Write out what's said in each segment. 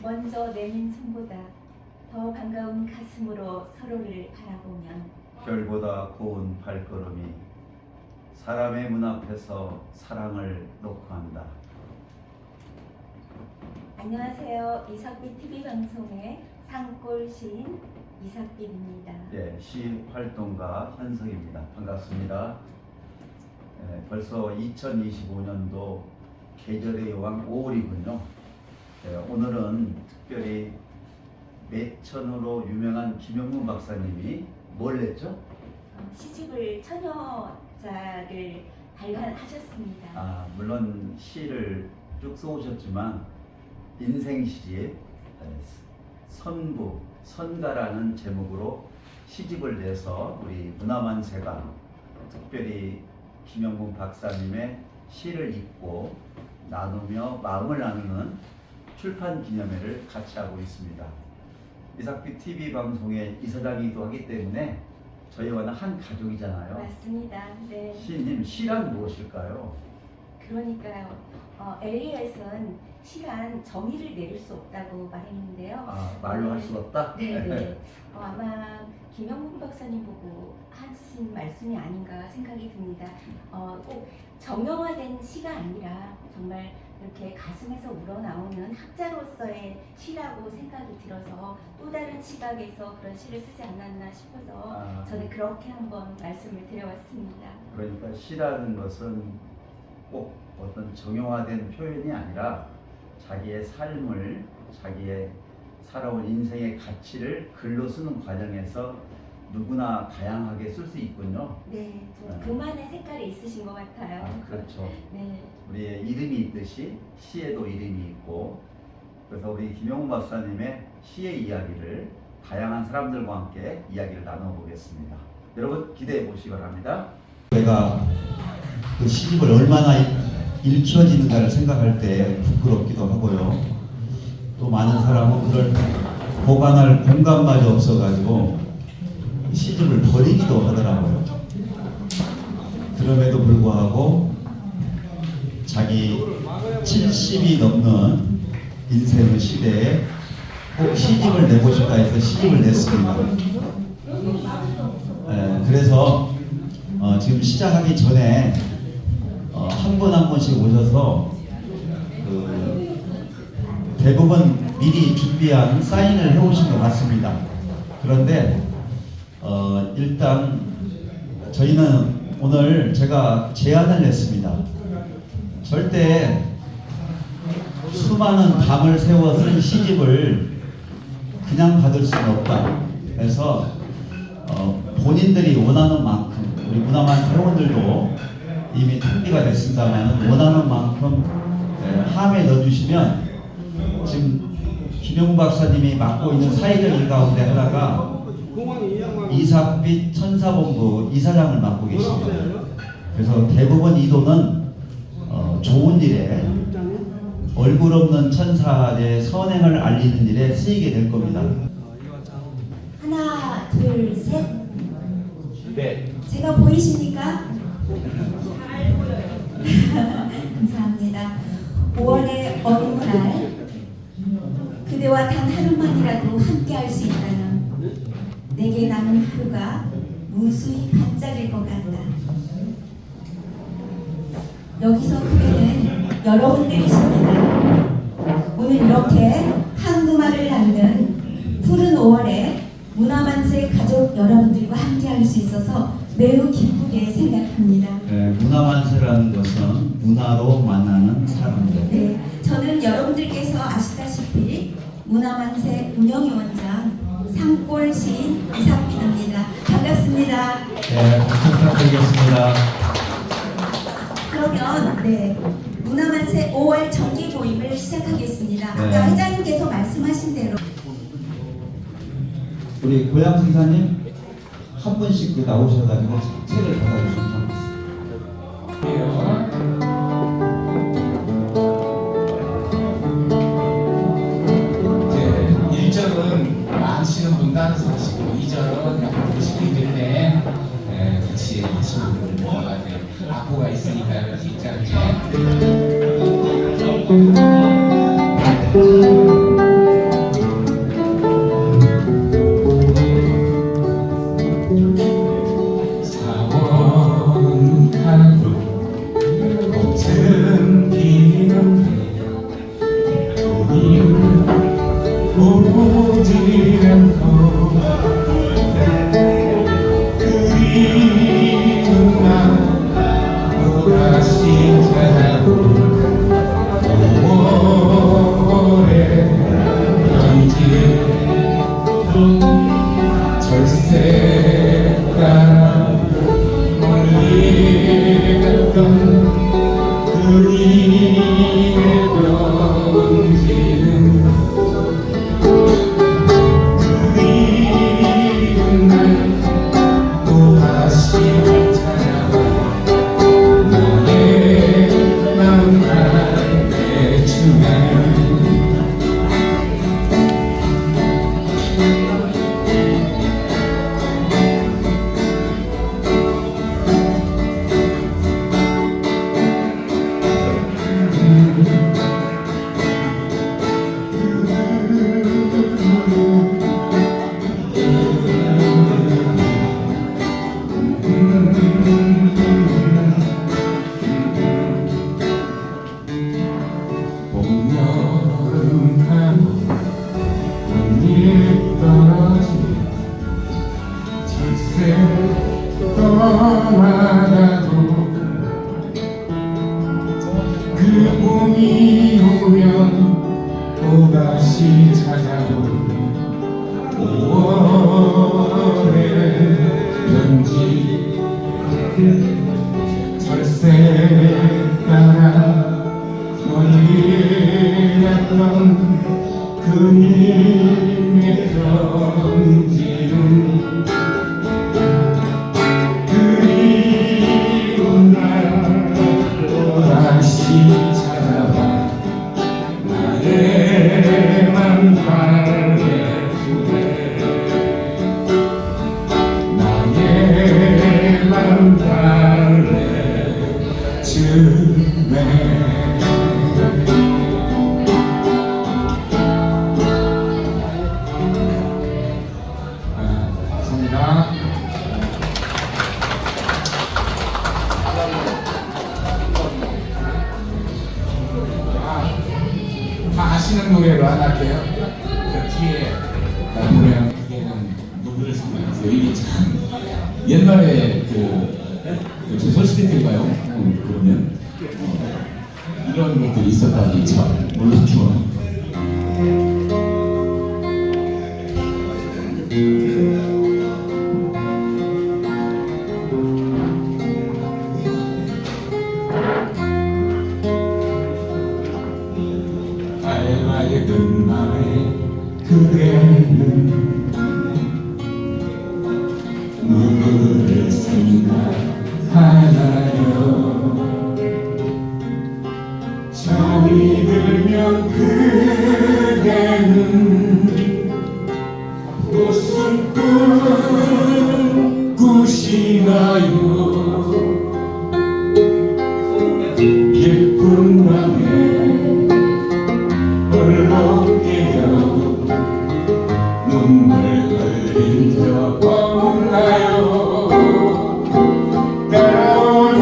먼저 내민 손보다 더 반가운 가슴으로 서로를 바라보면 별보다 고운 발걸음이 사람의 문 앞에서 사랑을 놓고 한다. 안녕하세요. 이삭빛 TV 방송의 산골 시인 이삭빛입니다. 예, 시 활동가 현석입니다. 반갑습니다. 벌써 2025년도 계절의 여왕 5월이군요. 오늘은 특별히 매천으로 유명한 김영문 박사님이 뭘 냈죠? 시집을 처녀자를 발간하셨습니다. 물론 시를 쭉 써오셨지만 인생 시집 선부, 선가라는 제목으로 시집을 내서 우리 문화만세가 특별히 김영문 박사님의 시를 읽고 나누며 마음을 나누는 출판 기념회를 같이 하고 있습니다. 이삭빛 TV 방송의 이사장이기도 하기 때문에 저희와는 한 가족이잖아요. 맞습니다. 네. 시인님, 시란 무엇일까요? 그러니까요. 엘리엇은 시란 정의를 내릴 수 없다고 말했는데요. 말로 할 수 없다? 네네. 아마 김영문 박사님 보고 하신 말씀이 아닌가 생각이 듭니다. 꼭 정형화된 시가 아니라 정말 이렇게 가슴에서 우러나오는 학자로서의 시라고 생각이 들어서 또 다른 시각에서 그런 시를 쓰지 않았나 싶어서 저는 그렇게 한번 말씀을 드려봤습니다. 그러니까 시라는 것은 꼭 어떤 정형화된 표현이 아니라 자기의 삶을, 자기의 살아온 인생의 가치를 글로 쓰는 과정에서 누구나 다양하게 쓸 수 있군요. 네, 그만의 색깔이 있으신 것 같아요. 그렇죠. 네. 우리의 이름이 있듯이 시에도 이름이 있고, 그래서 우리 김영문 박사님의 시의 이야기를 다양한 사람들과 함께 이야기를 나눠보겠습니다. 여러분 기대해 보시기 바랍니다. 내가 그 시집을 얼마나 읽혀지는가를 생각할 때 부끄럽기도 하고요. 또 많은 사람은 그걸 보관할 공간마저 없어가지고 시집을 버리기도 하더라고요. 그럼에도 불구하고 자기 70이 넘는 인생의 시대에 꼭 시집을 내고 싶다 해서 시집을 냈습니다. 그래서 지금 시작하기 전에 한 분 한 분씩 오셔서 대부분 미리 준비한 사인을 해오신 것 같습니다. 그런데 일단 저희는 오늘 제가 제안을 냈습니다. 절대 수많은 밤을 세워 쓴 시집을 그냥 받을 수는 없다. 그래서 본인들이 원하는 만큼, 우리 문화만 회원들도 이미 준비가 됐습니다만 원하는 만큼 함에 넣어주시면, 지금 김영문 박사님이 맡고 있는 사회적 일 가운데 하나가 이삭빛 천사본부 이사장을 맡고 계십니다. 그래서 대부분 이 돈은 좋은 일에, 얼굴 없는 천사의 선행을 알리는 일에 쓰이게 될 겁니다. 하나, 둘, 셋. 네. 제가 보이십니까? 잘 보여요. 감사합니다. 5월의 어느 날 그대와 단 하루만이라도 함께 할 수 있다면 내게 남은 하루가 무수히 반짝일 것 같다. 여기서 그대는 여러분들이십니다. 오늘 이렇게 한두말을 낳는 푸른 5월에 문화만세 가족 여러분들과 함께 할 수 있어서 매우 기쁘게 생각합니다. 문화만세라는 것은 문화로 만나는 사람들. 네, 저는 여러분들께서 아시다시피 문화만세 운영위원장 산골 시인 이삭빛입니다. 반갑습니다. 네, 박수 부탁드리겠습니다. 그러면 문화만세 5월 정기 모임을 시작하겠습니다. 아까 회장님께서 말씀하신 대로 우리 고양 생사님 한 분씩 나오셔가지고 책을 받아주시면 좋겠습니다. 이제 1절은 많으시는 분단 서시고 2절은 약간 보시기 때문에 같이 하시는 분들 모아가지고 악보가 있으니까요. 뒷장에 다시 찾아온 5월의 연지 절세 따라 멀리 갔던 그림의 편지는 그리운 날 또다시 찾아와 나의 맘간의 중에 봄, 여름, 가을 꽃잎 떨어진 절세 떠나가도 그 봄이 오면 또다시 찾아올 5월의 편지 절세 따라 멀리 갔던 그님의 편지는 그리운 날 또다시 찾아와 나의 맘 달래주네 나의 맘 달래주네 감사합니다. 다 아시는 노래로 하나 할게요. 그 뒤에 노래한 그게는 누구를 생각하세요? 이게 참 옛날에 그 조선시대 때인가요? 그러면 이런 것들이 있었다니 참 몰랐지만 밝은 맘에 그대는 누구를 생각하나요 잠이 들면 그대는 무슨 꿈 꾸시나요 깊은 밤에 홀로 깨어 눈물 흘린 적 없나요 따라오는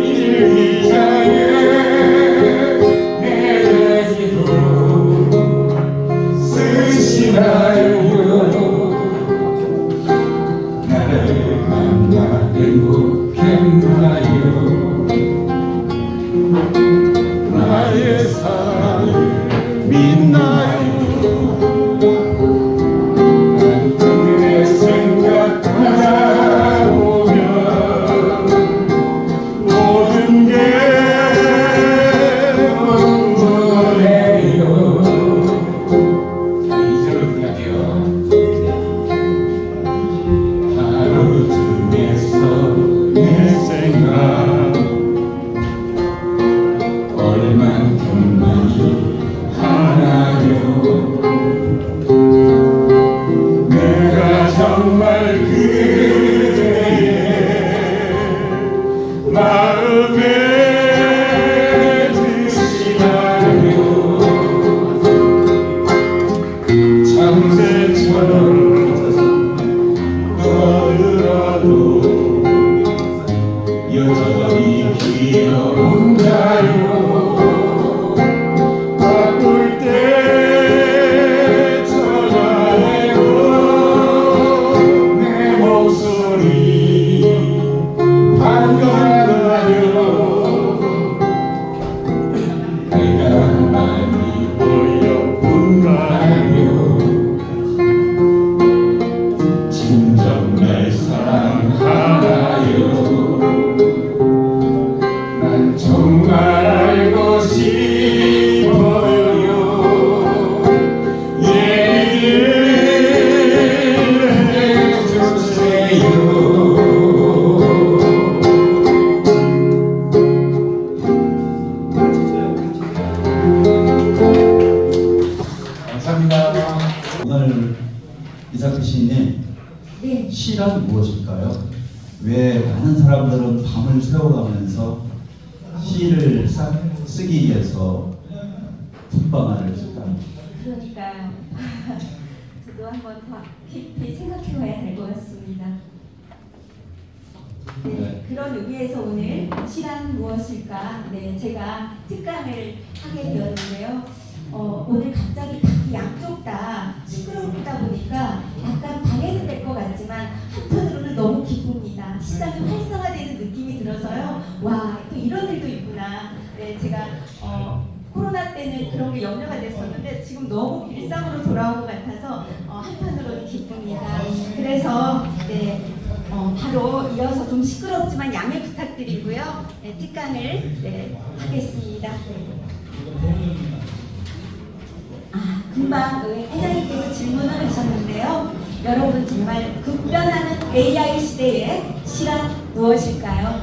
일기장에 내 얘기도 쓰시나요 나를 만나 행복했나요 나의 사랑을 믿나요 그대 생각하다 보면 모든 게 눈물이에요 이절을 부를게요 하루 중에서 내 생각 얼만큼만이 하나요 내가 정말 그대의 마음에 드시나요 참새처럼 떠들어도 여전히 귀여운가요 바쁠 때 전화해도 내 목소리 반가워요 감을 세워가면서 시를 쓰기 위해서 풋방아를 쓸까? 그러니까 저도 한번 더 깊이 생각해봐야 될 것 같습니다. 네, 그런 의미에서 오늘 시란 무엇일까? 네, 제가 특강을 하게 되었는데요. 오늘 갑자기 딱 양쪽 다 시끄럽다 보니까 약간 방해는 될 것 같지만 한편으로는 너무 기쁩니다. 시장이 활성화되는 느낌이 들어서요. 와, 또 이런 일도 있구나. 네, 제가 코로나 때는 그런 게 염려가 됐었는데 지금 너무 일상으로 돌아온 것 같아서 한편으로는 기쁩니다. 그래서 네, 바로 이어서 좀 시끄럽지만 양해 부탁드리고요. 네, 특강을 네, 하겠습니다. 금방 회장님께서 질문을 하셨는데요. 여러분 정말 급변하는 AI 시대에 시란 무엇일까요?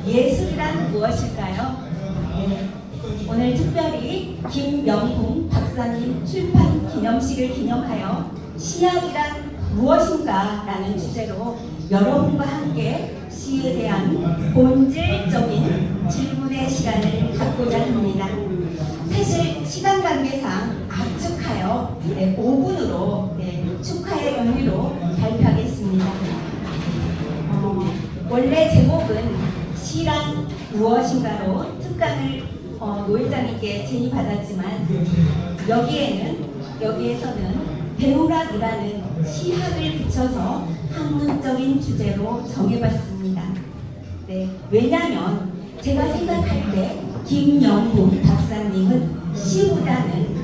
예술이란 무엇일까요? 네, 오늘 특별히 김영웅 박사님 출판 기념식을 기념하여 시학이란 무엇인가 라는 주제로 여러분과 함께 시에 대한 본질적인 질문의 시간을 갖고자 합니다. 사실 시간 관계상 압축하여 5분으로 축하의 의미로 발표하겠습니다. 원래 제목은 시란 무엇인가로 특강을 노회장님께 제의받았지만 여기에서는 배우락이라는 시학을 붙여서 학문적인 주제로 정해봤습니다. 네, 왜냐하면 제가 생각할 때 김영웅 박사님은 시보다는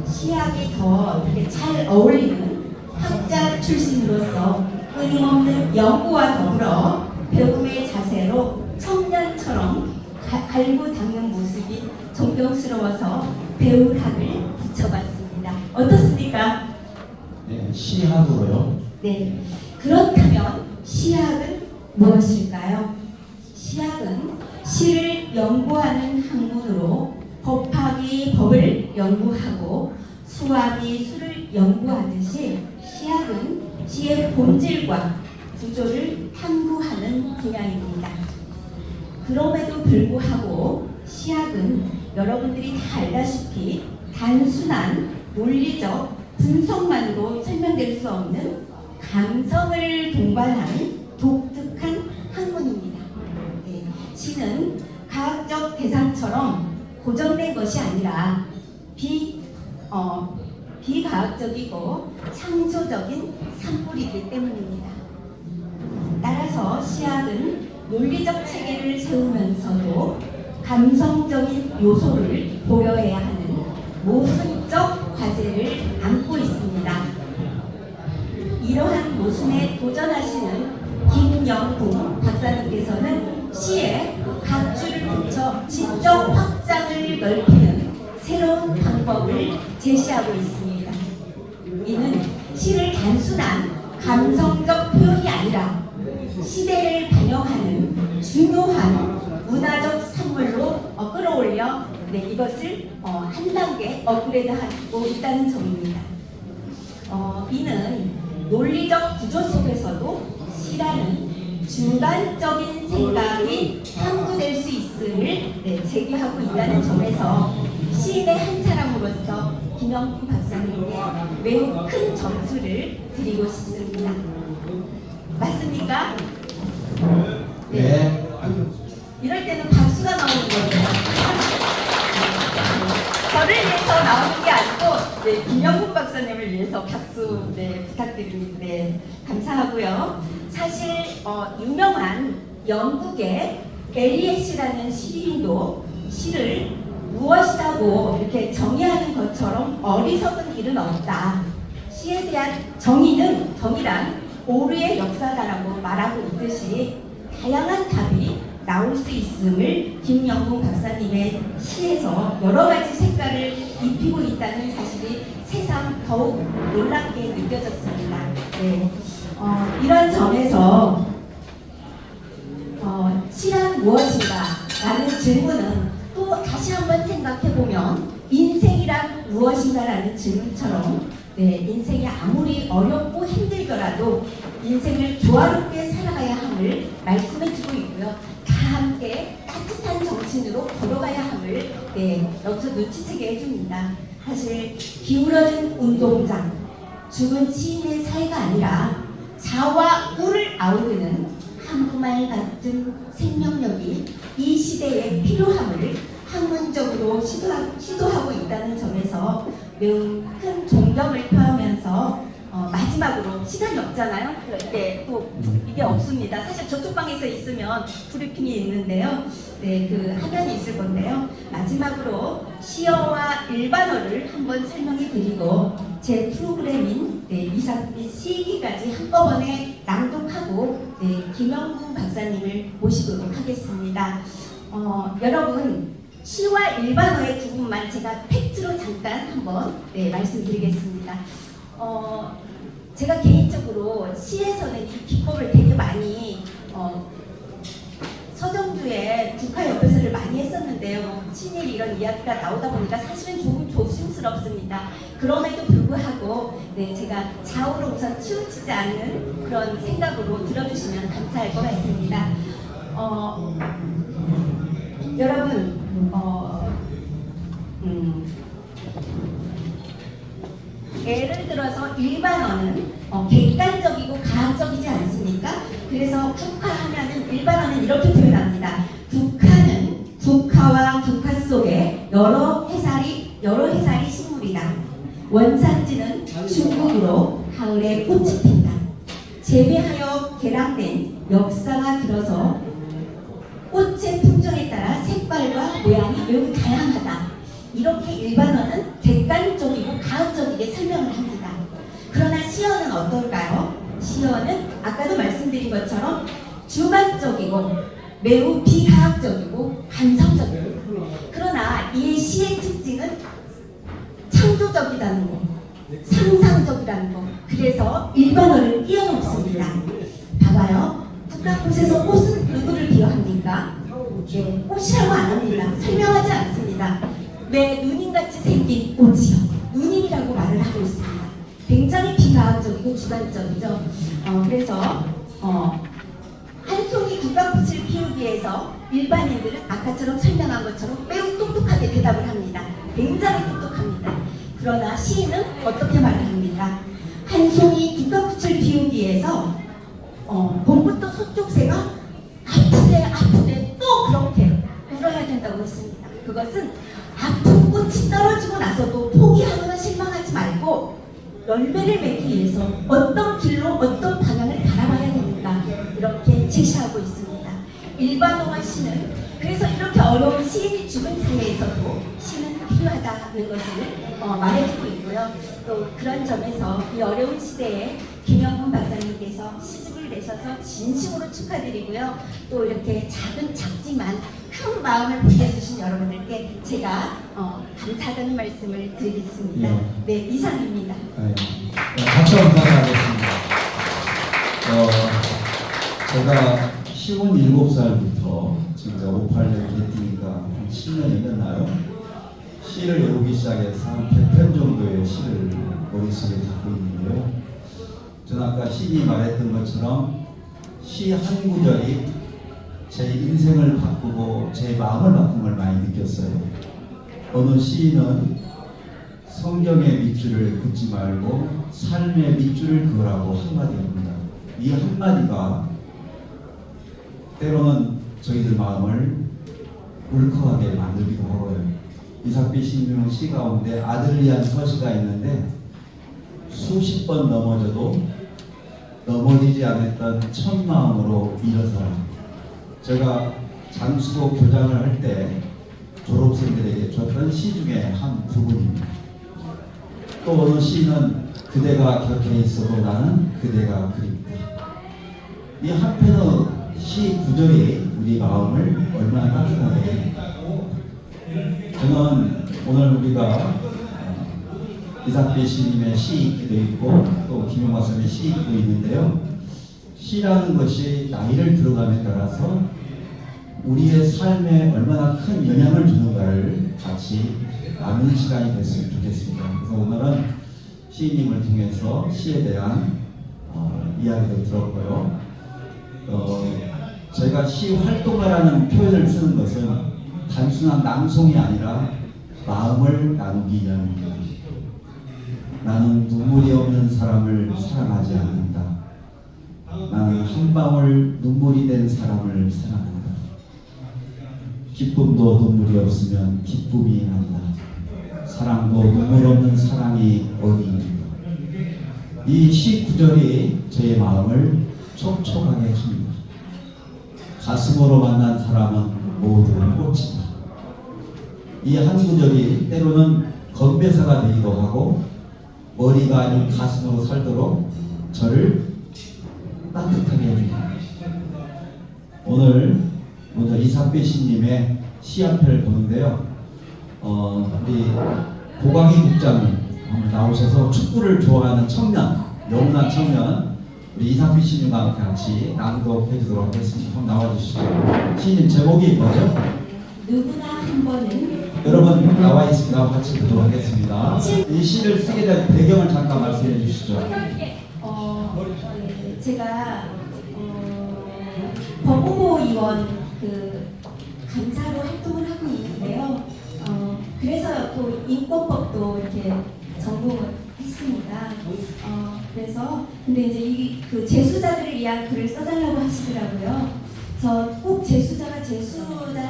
시학이 더 이렇게 잘 어울리는 학자 출신으로서 끊임없는 연구와 더불어 배움의 자세로 청년처럼 갈고 닦는 모습이 존경스러워서 배우학을 붙여봤습니다. 어떻습니까? 네, 시학으로요. 네. 그렇다면 시학은 무엇일까요? 시학은 시를 연구하는 학문으로 법학이 법을 연구하고 수학이 수를 연구하듯이 시학은 시의 본질과 구조를 탐구하는 분야입니다. 그럼에도 불구하고 시학은 여러분들이 다 알다시피 단순한 논리적 분석만으로 설명될 수 없는 감성을 동반하는 독특한 학문입니다. 네, 시는 과학적 대상처럼 고정된 것이 아니라 비과학적이고 창조적인 산물이기 때문입니다. 따라서 시학은 논리적 체계를 세우면서도 감성적인 요소를 고려해야 하는 모순적 과제를 안고 있습니다. 이러한 모순에 도전하시는 김영웅 박사님께서는 시에 각주를 붙여 지적 확장을 넓히는 새로운 방법을 제시하고 있습니다. 이는 시를 단순한 감성적 표현이 아니라 시대를 반영하는 중요한 문화적 산물로 끌어올려 이것을 한 단계 업그레이드하고 있다는 점입니다. 이는 논리적 구조 속에서도 시라는 중간적인 생각이 탐구될 수 있음을 제기하고 있다는 점에서 시인의 한 사람으로서 김영웅 박사님께 매우 큰 점수를 드리고 싶습니다. 맞습니까? 네. 이럴 때는 박수가 나오는 거예요. 저를 위해서 나오는 게 아니고 김영웅 박사님을 위해서 박수 부탁드립니다. 감사하고요. 사실 유명한 영국의 엘리엇이라는 시인도 시를 무엇이라고 이렇게 정의하는 것처럼 어리석은 일은 없다. 시에 대한 정의란 오류의 역사다라고 말하고 있듯이 다양한 답이 나올 수 있음을 김영웅 박사님의 시에서 여러 가지 색깔을 입히고 있다는 사실이 새삼 더욱 놀랍게 느껴졌습니다. 네. 이런 점에서 시란 무엇인가? 라는 질문은 또 다시 한번 생각해보면 인생이란 무엇인가? 라는 질문처럼 인생이 아무리 어렵고 힘들더라도 인생을 조화롭게 살아가야 함을 말씀해주고 있고요. 다 함께 따뜻한 정신으로 걸어가야 함을 여기서 눈치채게 해줍니다. 사실 기울어진 운동장, 죽은 시인의 사회가 아니라 자와 우를 아우르는 한국말 같은 생명력이 이 시대에 필요함을 학문적으로 시도하고 있다는 점에서 매우 큰 존경을 표하면서 마지막으로 시간이 없잖아요. 네, 또 이게 없습니다. 사실 저쪽 방에서 있으면 브리핑이 있는데요. 네, 그 화면이 있을 건데요. 마지막으로 시어와 일반어를 한번 설명해 드리고 제 프로그램인 이삭비 시기까지 한꺼번에 낭독하고 김영국 박사님을 모시도록 하겠습니다. 여러분 시와 일반어의 부분만 제가 팩트로 잠깐 한번 말씀드리겠습니다. 제가 개인적으로 시에서는 이 기법을 되게 많이 서정주의 국화역에서를 많이 했었는데요. 친일 이런 이야기가 나오다 보니까 사실은 조금 조심스럽습니다. 그럼에도 불구하고 제가 좌우로 우선 치우치지 않는 그런 생각으로 들어주시면 감사할 것 같습니다. 여러분 예를 들어서 일반어는 객관적이고 가학적이지 않습니까? 그래서 국화하면은 일반어는 이렇게 표현합니다. 국화는 국화와 국화 속에 여러 해살이 식물이다. 원산지는 중국으로 가을에 꽃이 핀다. 재배하여 개량된 역사가 들어서 꽃의 품종에 따라 색깔과 모양이 매우 다양하다. 이렇게 일반어는 객관적이고 가학적이게 설명을 합니다. 그러나 시어는 어떨까요? 시어는 아까도 말씀드린 것처럼 주관적이고 매우 비가학적이고 감성적이고, 그러나 이 시의 특징은 창조적이라는 것, 상상적이라는 것. 그래서 일반어를 뛰어넘습니다. 봐봐요. 국가꽃에서 꽃은 누구를 비유합니까? 꽃이라고 안 합니다. 설명하지 않습니다. 내 누님같이 생긴 꽃이요, 누님이라고 말을 하고 있습니다. 굉장히 비가학적이고 주관적이죠. 그래서 한 송이 국화꽃을 피우기 위해서 일반인들은 아까처럼 설명한 것처럼 매우 똑똑하게 대답을 합니다. 굉장히 똑똑합니다. 그러나 시인은 어떻게 말을 합니까? 한 송이 국화꽃을 피우기 위해서 봄부터 서쪽새가 아프대 또 그렇게 울어야 된다고 했습니다. 그것은 아픈 꽃이 떨어지고 나서도 포기하거나 실망하지 말고 열매를 맺기 위해서 어떤 길로 어떤 방향을 바라봐야 됩니다. 이렇게 제시하고 있습니다. 일반어와 시는 그래서 이렇게 어려운 시인이 죽은 사회에서도 시는 필요하다는 것을 말해주고 있고요. 또 그런 점에서 이 어려운 시대에 김영문 박사님께서 시집을 내셔서 진심으로 축하드리고요. 또 이렇게 작지만 큰 마음을 보태주신 여러분들께 제가 감사하다는 말씀을 드리겠습니다. 네, 이상입니다. 박수 감사하겠습니다. 제가 57살부터 지금 58년 됐으니까 한 10년이 됐나요? 시를 외우기 시작해서 한 100편 정도의 시를 머릿속에 갖고 있는데요. 저는 아까 시인이 말했던 것처럼 시 한 구절이 제 인생을 바꾸고 제 마음을 바꾼 걸 많이 느꼈어요. 어느 시인은 성경의 밑줄을 긋지 말고 삶의 밑줄을 그으라고 한마디 합니다. 이 한마디가 때로는 저희들 마음을 울컥하게 만들기도 하고요. 이삭비 신중 시 가운데 아들을 위한 서시가 있는데 수십 번 넘어져도 넘어지지 않았던 첫 마음으로 일어서라. 제가 장수고 교장을 할 때 졸업생들에게 줬던 시 중에 한 부분입니다. 또 어느 시는 그대가 곁에 있어도 나는 그대가 그립다. 이 한편의 시 구절이 우리 마음을 얼마나 따뜻하게. 저는 오늘 우리가 이삭비 시님의 시기도 있고 또 김용화 선생님의 시기도 있는데요. 시라는 것이 나이를 들어감에 따라서 우리의 삶에 얼마나 큰 영향을 주는가를 같이 나누는 시간이 됐으면 좋겠습니다. 그래서 오늘은 시인님을 통해서 시에 대한 이야기도 들었고요. 저희가 시 활동가라는 표현을 쓰는 것은 단순한 낭송이 아니라 마음을 나누기 위함입니다. 나는 눈물이 없는 사람을 사랑하지 않는다. 나는 한 방울 눈물이 된 사람을 사랑한다. 기쁨도 눈물이 없으면 기쁨이 난다. 사랑도 눈물 없는 사랑이 어디입니까? 이 시 구절이 저의 마음을 촉촉하게 합니다. 가슴으로 만난 사람은 모두 꽃이다. 이 한 구절이 때로는 건배사가 되기도 하고 머리가 아닌 가슴으로 살도록 저를 따뜻하게 해줍니다. 오늘 먼저 이삭배 시님의 시 한 편을 보는데요. 우리 고광희 국장님 한번 나오셔서 축구를 좋아하는 청년, 영원한 청년 우리 이삭배 시님과 같이 낭독해 주도록 하겠습니다. 한번 나와주시죠. 시님 제목이 뭐죠? 누구나 한 번은 여러분 나와 있습니다. 같이 보도록 하겠습니다. 이 시를 쓰게 된 배경을 잠깐 말씀해 주시죠. 제가 법무부의원 간사로 활동을 하고 있는데요. 그래서 또 인권법도 이렇게 전공을 했습니다. 그래서 근데 이제 그 재수자들을 위한 글을 써달라고 하시더라고요. 저 꼭 재수자가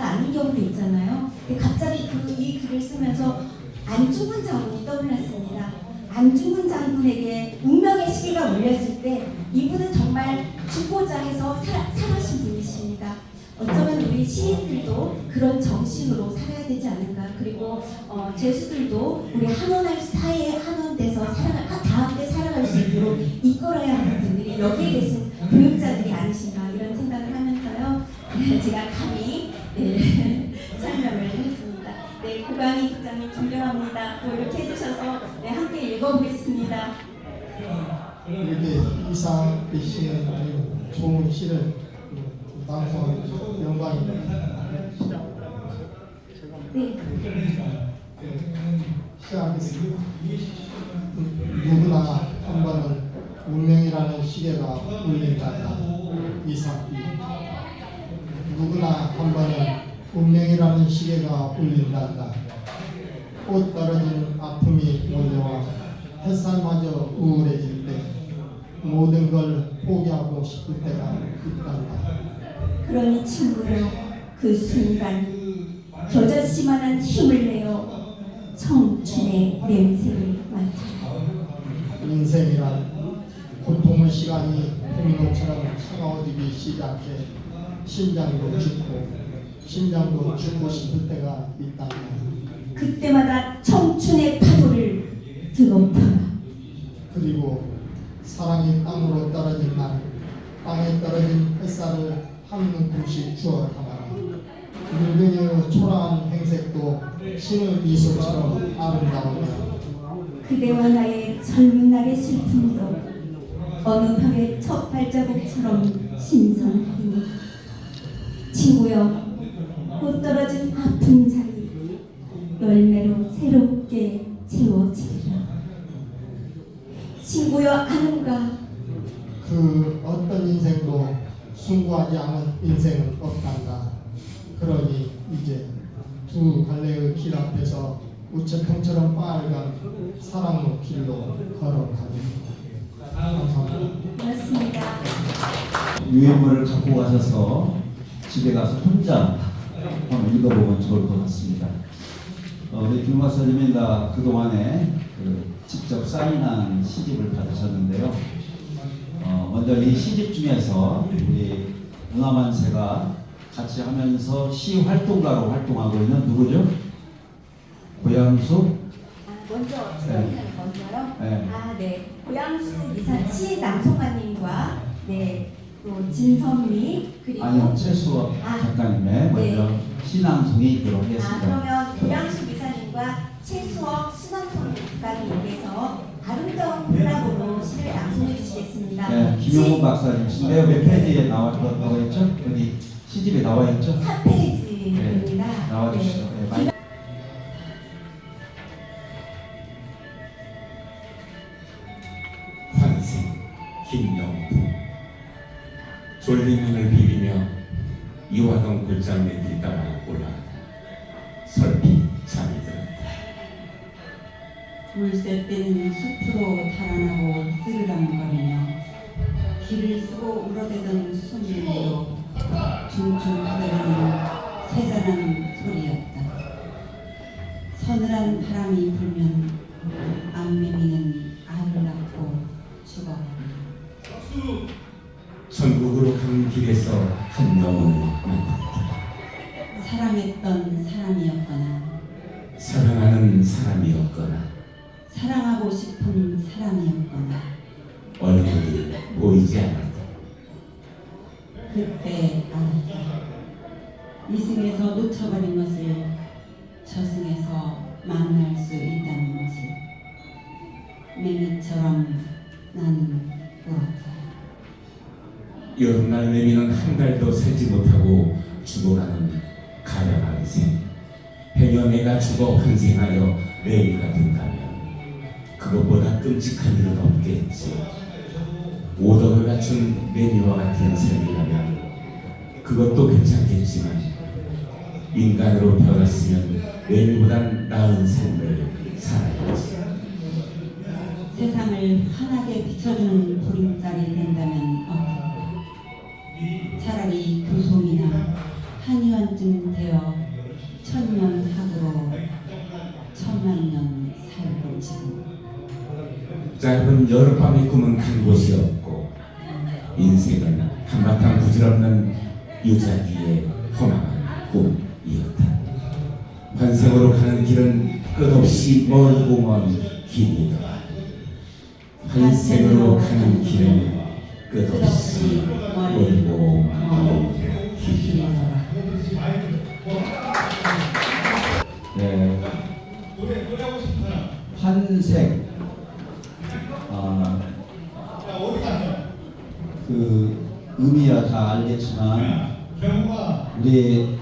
아닌 경우도 있잖아요. 근데 갑자기 이 글을 쓰면서 안중근 장군이 떠올랐습니다. 안중근 장군에게 운명의 시기가 몰렸을 때 이분은 정말 죽고자 해서 살아신 분이십니다. 어쩌면 우리 시인들도 그런 정신으로 살아야 되지 않을까. 그리고 재수들도 우리 사회에 한원돼서 다 함께 살아갈 수 있도록 이끌어야 하는 분들이 여기에 계신 교육자들이 아니신가 이런 생각을 하면서요. 제가 감히 설명을 했습니다. 네, 고광희 국장님 존경합니다. 또 이렇게 해주셔서 함께 읽어보겠습니다. 이렇게 이삭배 씨는 좋은 시를 낭송한 영광입니다. 네. 시작하겠습니다. 누구나 한 번은 운명이라는 시계가 울린다. 이삭비. 누구나 한 번은 운명이라는 시계가 울린다. 꽃 떨어진 아픔이 몰려와 햇살마저 우울해질 때 모든 걸 포기하고 싶을 때가 있단다. 그러니 친구여, 그 순간 겨자씨만한 힘을 내어 청춘의 냄새를 맡아. 인생이란 고통의 시간이 풍로처럼 차가워지기 시작해 심장도 죽고 싶을 때가 있단다. 그때마다 청춘의 파도를 드높여라. 그리고 사랑이 땅으로 떨어진 날 땅에 떨어진 햇살을 한 눈금씩 주워 담아라. 늙은이의 초라한 행색도 신의 미소처럼 아름다우며 그대와 나의 젊은 날의 슬픔도 어느 밤의 첫 발자국처럼 신선하니 친구여, 꽃 떨어진 아픈 자리 열매로 새롭게 채워지리라. 친구여, 아는가? 그 어떤 인생도 숭고하지 않은 인생은 없단다. 그러니 이제 두 갈래의 길 앞에서 우체통처럼 빨간 사랑의 길로 걸어가겠습니다. 감사합니다. 고맙습니다. 유행물을 갖고 가셔서 집에 가서 혼자 한번 읽어보면 좋을 것 같습니다. 우리 김 박사님이 그동안에 직접 사인한 시집을 받으셨는데요. 먼저 이 시집 중에서 우리 문화만세가 같이 하면서 시 활동가로 활동하고 있는 누구죠? 고양수? 먼저 네. 먼저요. 네. 네. 고양수 시 낭송가님과 또 진선미 그리고 아니요, 최수업 작가님의 먼저 시낭송이 있도록 하겠습니다. 그러면 고양수 미사님과 최수업 신앙송가님께서 아름다운 콜라보로 시를 낭송해 주시겠습니다. 네, 김용훈 박사님 몇 페이지에 나왔다고 했죠? 여기 시집에 나와 있죠? 4페이지입니다. 네, 나와주시죠. 네, 환생 김영부 졸린 눈을 비비며 돌장내길 따라 올라가다 설피 잠이 들었다. 물새 때는 숲으로 달아나고 쓰르렁거리며 길을 쓰고 울어대던 숨으로 중충 흐르는 세잔한 소리였다. 서늘한 바람이 불면 암매미는 알을 낳고 죽어간다. 천국으로 가는 길에서 한 영혼을 만났다. 사랑했던 사람이었거나 사랑하는 사람이었거나 사랑하고 싶은 사람이었거나 얼굴이 보이지 않았다. 그때 알았다. 이승에서 놓쳐버린 것을 저승에서 만날 수 있다는 것을. 매미처럼 나는 울었다. 여름날 매미는 한 달도 살지 못하고 죽어가는 가련한 생. 해녀매가 죽어 환생하여 매미가 된다면 그것보다 끔찍한 일은 없겠지. 오덕을 갖춘 매미와 같은 삶이라면 그것도 괜찮겠지만 인간으로 태어났으면 매미보단 나은 삶을 살아야지. 세상을 환하게 비춰주는 보름달이 된다면 어떨까? 차라리 교송이나 한의원쯤 되어 천년학으로 천만년 살고 지고. 짧은 여름밤의 꿈은 간 곳이 없고 인생은 한바탕 부질없는 유자기의 허망한 꿈이었다. 환생으로 가는 길은 끝없이 멀고 먼 길이더라. 환생으로 가는 길은 끝없이 멀고 먼 길이더라. 네. 환생. 그 의미야 다 알겠지만 우리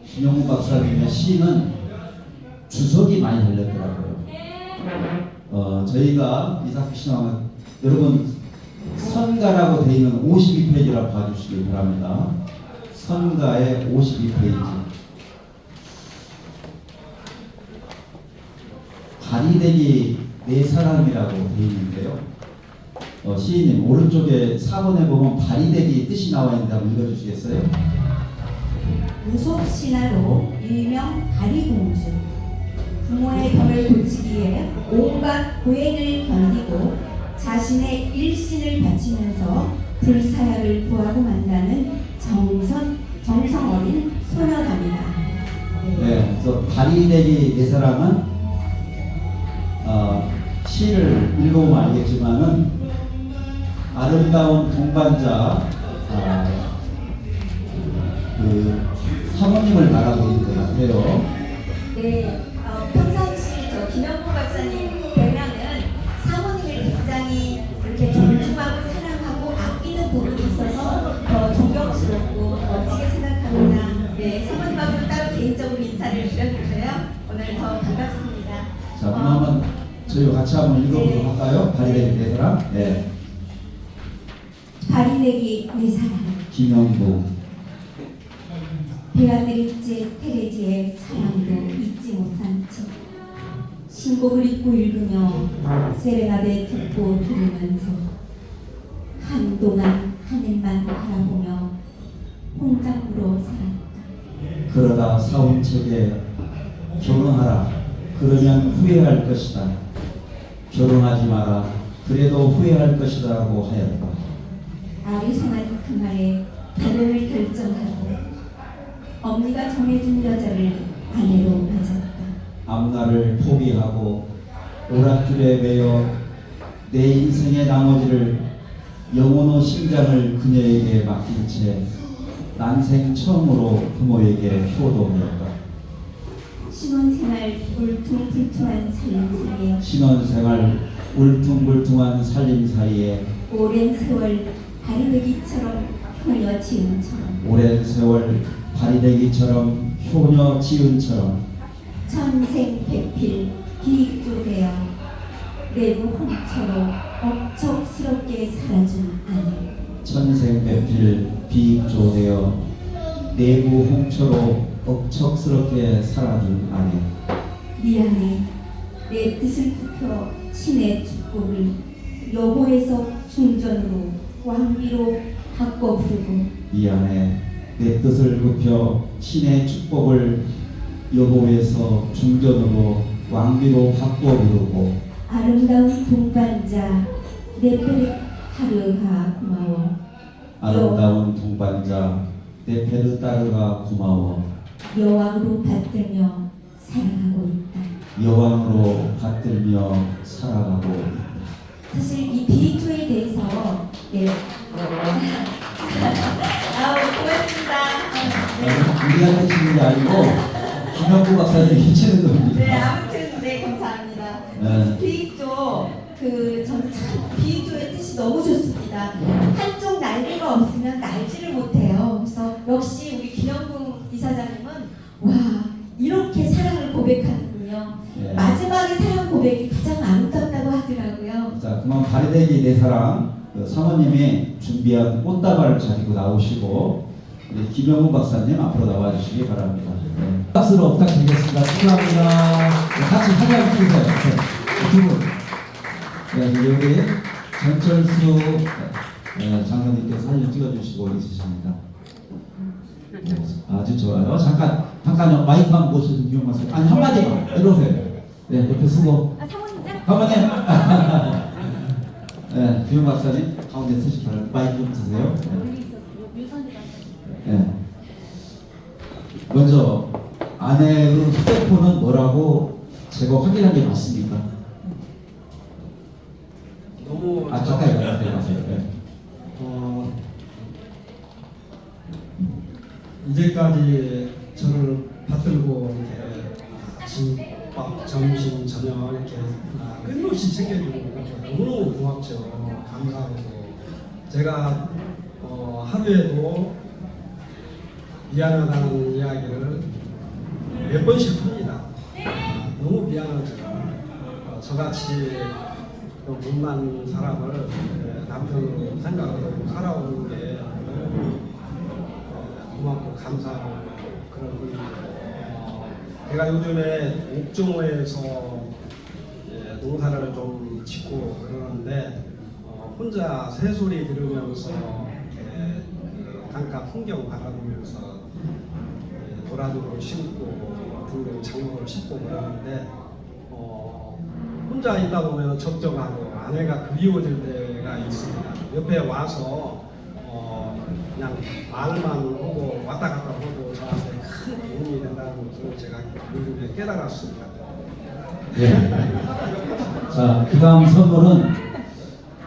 김영훈 박사님의 시는 주석이 많이 달렸더라고요. 저희가 이삭 신앙은 여러분 선가라고 되어 있는 52페이지라 봐주시기 바랍니다. 선가의 52페이지. 다리대기 네 사람이라고 되어 있는데요. 시인님 오른쪽에 4번에 보면 다리대기 뜻이 나와 있는데 한번 읽어주시겠어요? 무속신화로 일명 다리공주. 부모의 병을 고치기 위해 온갖 고행을 견디고 자신의 일신을 바치면서 불사약을 구하고 만나는 정성 어린 소녀답니다. 네, 그래서 다리대기 네 사람은 시를 읽어보면 알겠지만은 아름다운 동반자 그 사모님을 말하고 있는 것 같아요. 네, 평상시 저 김영구 박사님 뵈면은 사모님을 굉장히 이렇게 존중하고 사랑하고 아끼는 부분이 있어서 더 존경스럽고 멋지게 생각합니다. 네, 사모님하고 따로 개인적으로 인사를 드렸는데요. 오늘 더 반갑습니다. 자, 그러면 저희 같이 한번 읽어보도록 할까요? 다리대기 네 사람. 네. 다리내기 네 사람. 김영부. 베아트리체 테레지의 사랑도 잊지 못한 채 신곡을 읽고 읽으며 세레나데 듣고 들으면서 한동안 하늘만 바라보며 홍장부로 살았다. 그러다 사원책에 결혼하라. 그러면 후회할 것이다. 결혼하지 마라. 그래도 후회할 것이라고 하였다. 아리송한 그 말에 결혼을 결정하고 엄니가 정해준 여자를 아내로 맞았다. 앞날을 포기하고 오랏줄에 매여 내 인생의 나머지를 영혼의 심장을 그녀에게 맡긴 채 난생 처음으로 부모에게 효도하였다. 신혼생활 울퉁불퉁한 살림살이에 신혼생활 울퉁불퉁한 살림사이에 오랜 세월 다리되기처럼 효녀 지은처럼 오랜 세월 다리되기처럼 효녀 지은처럼 천생백필 기익조되어 내부 홍처로 억척스럽게 살아준 아내. 천생배필 비익조되어 내부 홍초로 억척스럽게 살아준 아내. 미안해. 내 뜻을 굽혀 신의 축복을 여호에서 중전으로 왕비로 바꿔 부르고 미안해. 내 뜻을 굽혀 신의 축복을 여호에서 중전으로 왕비로 바꿔 부르고 아름다운 동반자 네페르타르가 고마워. 아름다운 동반자 네페르타르가 고마워. 여왕으로 받들며 살아가고 있다. 여왕으로 받들며 살아가고 있다. 사실 이 비토에 대해서 고맙습니다. 우리한테 치는 게 아니고 김영구 박사님이 치는 겁니다. 네, 아무튼 네 감사합니다. 네. 비익조 저는 참 비익조의 뜻이 너무 좋습니다. 한쪽 날개가 없으면 날지를 못해요. 그래서 역시 우리 김영국 이사장님은 와 이렇게 사랑을 고백하는군요. 예. 마지막에 사랑 고백이 가장 아름답다고 하더라고요. 자, 그만 바리대기 내 사랑 사모님이 준비한 꽃다발을 가지고 나오시고 우리 김영훈 박사님 앞으로 나와주시기 바랍니다. 네. 박수로 부탁드리겠습니다. 축하합니다. 네, 같이 사진 한번 찍으세요. 네, 두 분. 네, 여기 전철수 장관님께서 사진 찍어주시고 있으십니다. 네, 아주 좋아요. 잠깐요. 마이크 한번 모셔주세요. 김영훈 박사님. 아니 한마디만 이러세요. 네, 옆에 쓰고. 사모님. 네, 김영 박사님 가운데 쓰시 바랍니다. 마이크 좀 드세요. 네. 먼저 아내의 휴대폰은 뭐라고 제가 확인한 게 맞습니까? 너무 잠깐 가세요. 네. 이제까지 저를 받들고 이렇게 아침밥, 점심, 저녁 이렇게 끊임없이 챙겨주고 너무너무 고맙죠. 감사하고 제가 하루에도 미안하다는 이야기를 몇 번씩 합니다. 너무 미안하죠. 저같이 못난 사람을 남편으로 생각하고 살아오는 게 너무 고맙고 감사하고 그런 분이에요. 제가 요즘에 옥정호에서 농사를 좀 짓고 그러는데 혼자 새소리 들으면서 이렇게 강가 풍경 바라보면서 도라지를 심고 등등 작물을 심고 그러는데 혼자 있다 보면 적적하고 아내가 그리워질 때가 있습니다. 옆에 와서 그냥 말만 하고 왔다 갔다 하고 저한테 큰 도움이 된다는 것을 제가 요즘에 깨달았습니다. 네. 자, 그 다음 선물은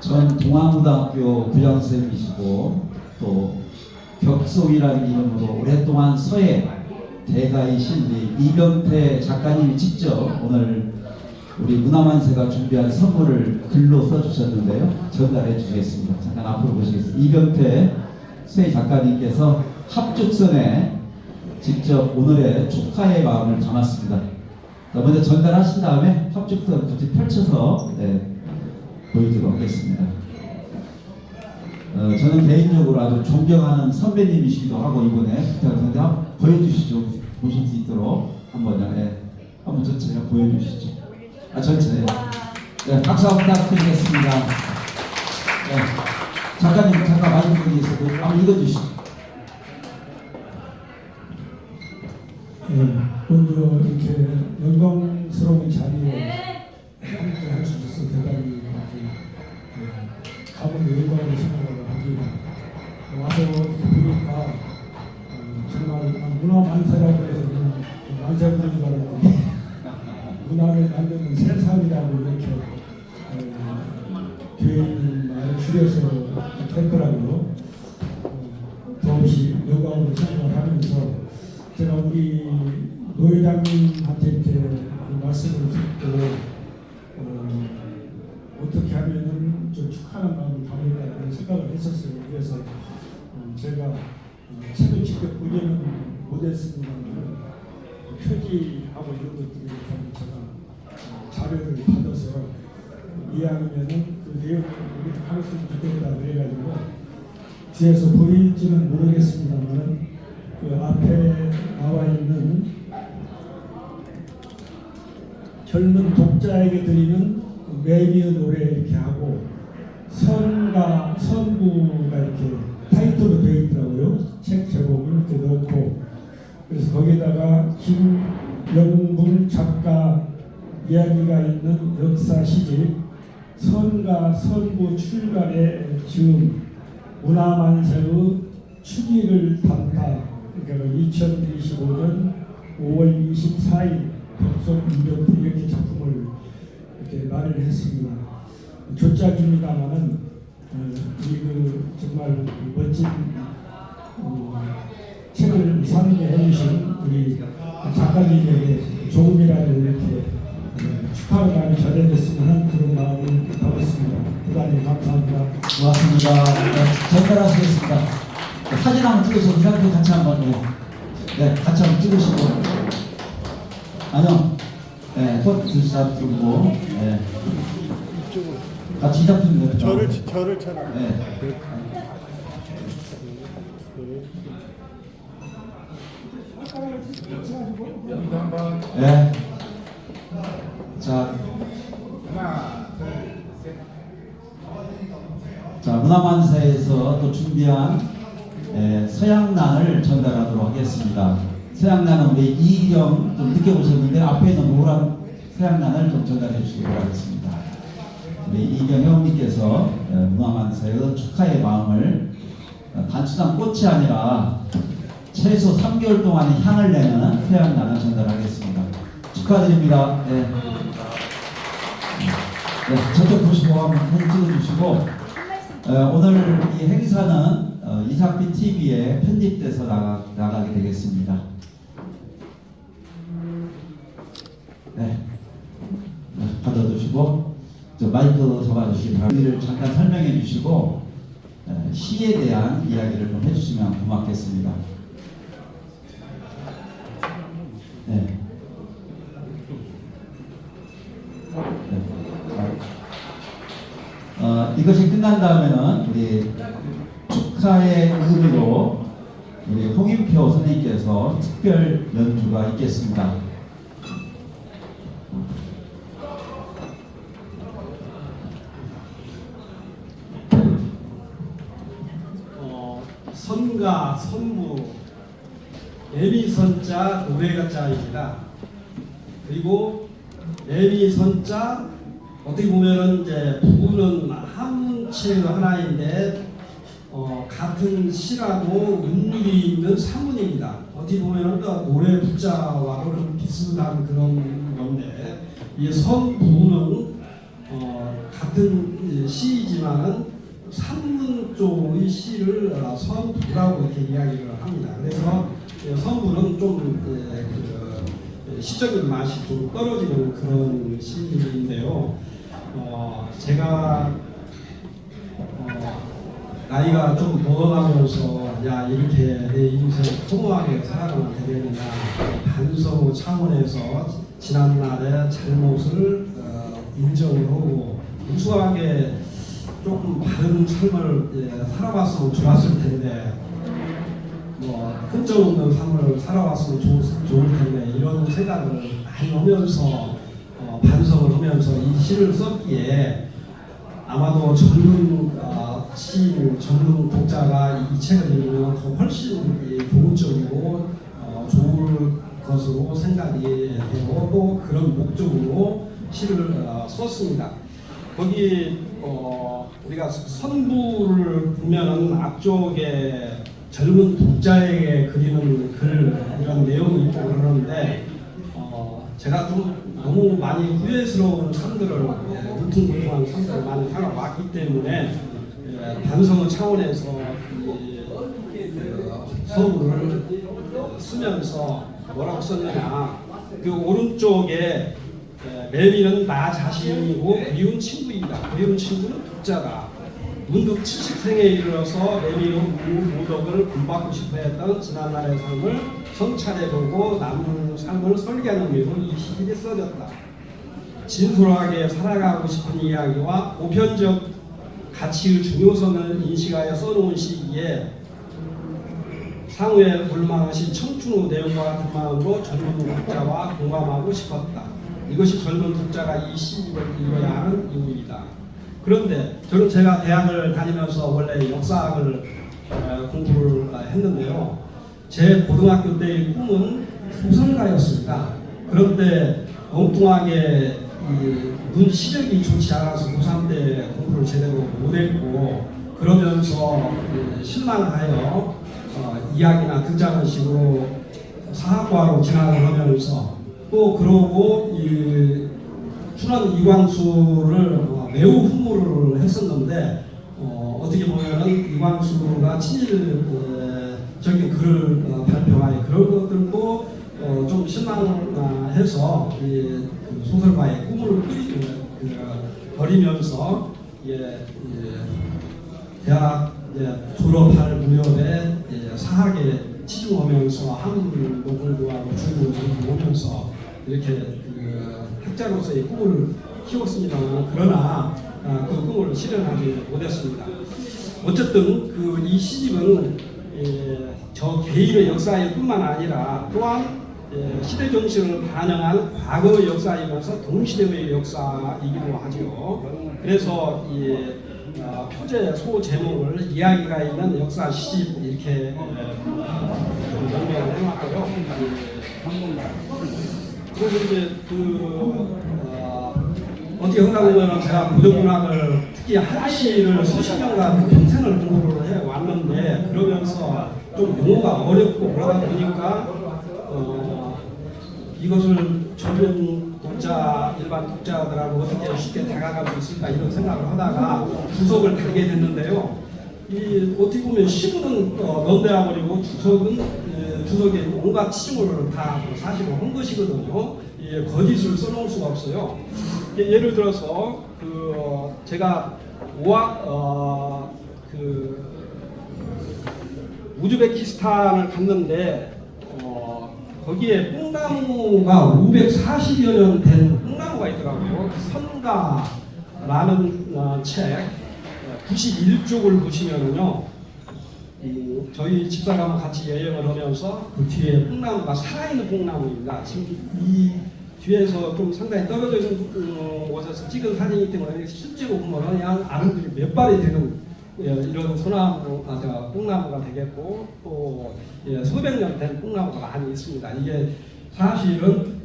전 동아무등학교 부장선생님이시고 또 격송이라는 이름으로 오랫동안 서예 대가이신 이병태 작가님이 직접 오늘 우리 문화만세가 준비한 선물을 글로 써주셨는데요. 전달해 주시겠습니다. 잠깐 앞으로 보시겠습니다. 이병태 서예 작가님께서 합죽선에 직접 오늘의 축하의 마음을 담았습니다. 먼저 전달하신 다음에 합죽선 같이 펼쳐서 보여드리도록 하겠습니다. 저는 개인적으로 아주 존경하는 선배님이시기도 하고 이번에 부탁드렸는데 한번 보여주시죠. 보실 수 있도록 한번 전체 보여주시죠. 전체. 네, 박수 한번 부탁드리겠습니다. 네, 작가님 잠깐 마이크 분이 있어도 한번 읽어주시죠. 네, 먼저 이렇게 영광스러운 자리에 함께 할 수 있어서 대단히 가본 영광으로 생각을 합니다. 와서 보니까 정말 문화 만세라고 해서 그냥 만세 부르는 줄 알았는데 문화를 만드는 세상이라고 이렇게 교인 말을 줄여서 했더라고요. 더없이 영광으로 생각을 하면서 제가 우리 노회장님한테 이렇게 그 말씀을 듣고 어떻게 하면은 좀 축하하는 마음을 담을까 그런 생각을 했었어요. 그래서 제가 책을 직접 보려는 못했습니다만 표지하고 이런 것들을 좀 제가 자료를 받아서 이해하면은 그 내용을 하셨으면 좋겠다 그래가지고 뒤에서 보일지는 모르겠습니다만 그 앞에 나와 있는 젊은 독자에게 드리는 그 매미의 노래 이렇게 하고 선과 선부가 이렇게 타이틀로 되어 있더라고요. 책 제목을 이렇게 넣고 그래서 거기다가 김영분 작가 이야기가 있는 역사 시집 선과 선부 출간의 지음 문화만세의 추기를 담다 그러니까 2025년 5월 24일 벽속 이벤트 이렇게 작품을 이렇게 마련했습니다. 조작입니다만은 우리 그 정말 멋진 책을 상의해 주신 우리 작가님에게 조금이라도 이렇게 축하를 많이 전해줬으면 하는 그런 마음을 담았습니다. 대단히 감사합니다. 고맙습니다. 네, 전달하시겠습니다. 네, 사진 한번 찍으시고 이 상태 같이 한번 네, 같이 한번 찍으시고 아니요 네, 포트 잡고 네. 같이 이 작품인데 저를 찾아. 네. 네. 자, 자 문화만세에서 또 준비한 서양란을 전달하도록 하겠습니다. 서양란은 우리 이경 좀 늦게 오셨는데 앞에 있는 노란 서양란을 좀 전달해 주시기 바라겠습니다. 우리 이경 회원님께서 문화만세의 축하의 마음을 단순한 꽃이 아니라 최소 3개월 동안 향을 내는 서양란을 전달하겠습니다. 축하드립니다. 네. 네, 저쪽 보시고 한번 사진 찍어주시고 오늘 이 행사는 이삭비 TV에 편집돼서 나가게 되겠습니다. 네, 받아두시고 저 마이크 잡아주시기 바랍니다. 를 잠깐 설명해 주시고 시에 대한 이야기를 좀 해주시면 고맙겠습니다. 네. 이것이 끝난 다음에는 우리 축하의 의미로 우리 홍인표 선생님께서 특별 연주가 있겠습니다. 선과 선무 애미선자 노래가자입니다. 그리고 애미선자 어떻게 보면은 이제 부는 한문체 하나인데 같은 시라고 운율이 있는 사문입니다. 어떻게 보면은 노래 부자와도 좀 비슷한 그런 건데 이 선부는 같은 시이지만은 산문 쪽의 시를 선부라고 이렇게 이야기를 합니다. 그래서 선부는 좀 시적인 맛이 좀 떨어지는 그런 시인데요. 제가 나이가 좀 먹어가면서 야 이렇게 내 인생 허무하게 살아가면 되겠느냐 반성 차원에서 지난날의 잘못을 인정을 하고 우수하게 조금 바른 삶을 살아봤으면 좋았을 텐데 흠적 없는 삶을 살아왔으면 좋을 텐데 이런 생각을 많이 하면서 반성을 하면서 이 시를 썼기에 아마도 젊은 시인, 젊은 독자가 이 책을 읽으면 더 훨씬 교훈적이고 좋을 것으로 생각이 되고 또 그런 목적으로 시를 썼습니다. 거기 우리가 선부를 보면은 앞쪽에 젊은 독자에게 그리는 글 이런 내용이 있고 그러는데 제가 좀 너무 많이 후회스러운 삶들을 울퉁불퉁한 삶들을 많이 살아왔기 때문에 반성의 차원에서 서부를 쓰면서 뭐라고 썼느냐 그 오른쪽에 매미는 나 자신이고 그리운 친구이다. 그리운 친구는 독자다. 문득 70생에 이르러서 매미의 모독을 본받고 싶어 했던 지난날의 삶을 성찰해보고 남은 삶을 설계하는 의미로 이 시집이 써졌다. 진솔하게 살아가고 싶은 이야기와 보편적 가치의 중요성을 인식하여 써놓은 시기에 상우에 올망하신 청춘의 내용과 같은 마음으로 젊은 독자와 공감하고 싶었다. 이것이 젊은 독자가 이 시집을 읽어야 하는 이유이다. 그런데 저는 제가 대학을 다니면서 원래 역사학을 공부를 했는데요. 제 고등학교 때의 꿈은 소설가였습니다. 그런데 엉뚱하게 눈 시력이 좋지 않아서 고3 때 공부를 제대로 못했고 그러면서 실망하여 이야기나 듣자는 식으로 사학과로 진학을 하면서 또 그러고 이 순환 이광수를 매우 흠모를 했었는데 어떻게 보면은 이광수가 친일적인 글을 발표하여 그런 것들도 좀 실망해서 이 소설가의 꿈을 버리면서 대학 졸업할 무렵에 사학에 치중하면서 한국도 공부하고 중국도 공부하면서 이렇게 학자로서의 꿈을 키웠습니다만 그러나 그 꿈을 실현하지 못했습니다. 어쨌든 이 시집은 저 개인의 역사일 뿐만 아니라 또한 시대 정신을 반영한 과거의 역사이면서 동시대의 역사이기도 하죠. 그래서 이 표제 소 제목을 이야기가 있는 역사 시집 이렇게 명명을 해놨고요. 그리고 이제 어떻게 하다 보면 제가 고등문학을 특히 한시를 수십 년간 평생을 공부를 해 왔는데 그러면서 좀 용어가 어렵고 그러다 보니까 이것을 젊은 독자, 일반 독자들하고 어떻게 쉽게 다가갈 수 있을까 이런 생각을 하다가 주석을 달게 됐는데요. 어떻게 보면 시문은 넘겨버리고 주석에 온갖 치중을 다 사실은 한 것이거든요. 거짓을 써놓을 수가 없어요. 예를 들어서 제가 우즈베키스탄을 갔는데 거기에 뽕나무가 540여 년 된 뽕나무가 있더라고요. 선가라는 책 91쪽을 보시면은요. 저희 집사람과 같이 여행을 하면서 그 뒤에 뽕나무가 살아있는 뽕나무입니다. 지금 이 뒤에서 좀 상당히 떨어져 있는 곳에서 찍은 사진이기 때문에 실제로 보면 한 아름들이 몇 발이 되는 이런 소나무, 뽕나무가 되겠고 또 수백 년 된 뽕나무가 많이 있습니다. 이게 사실은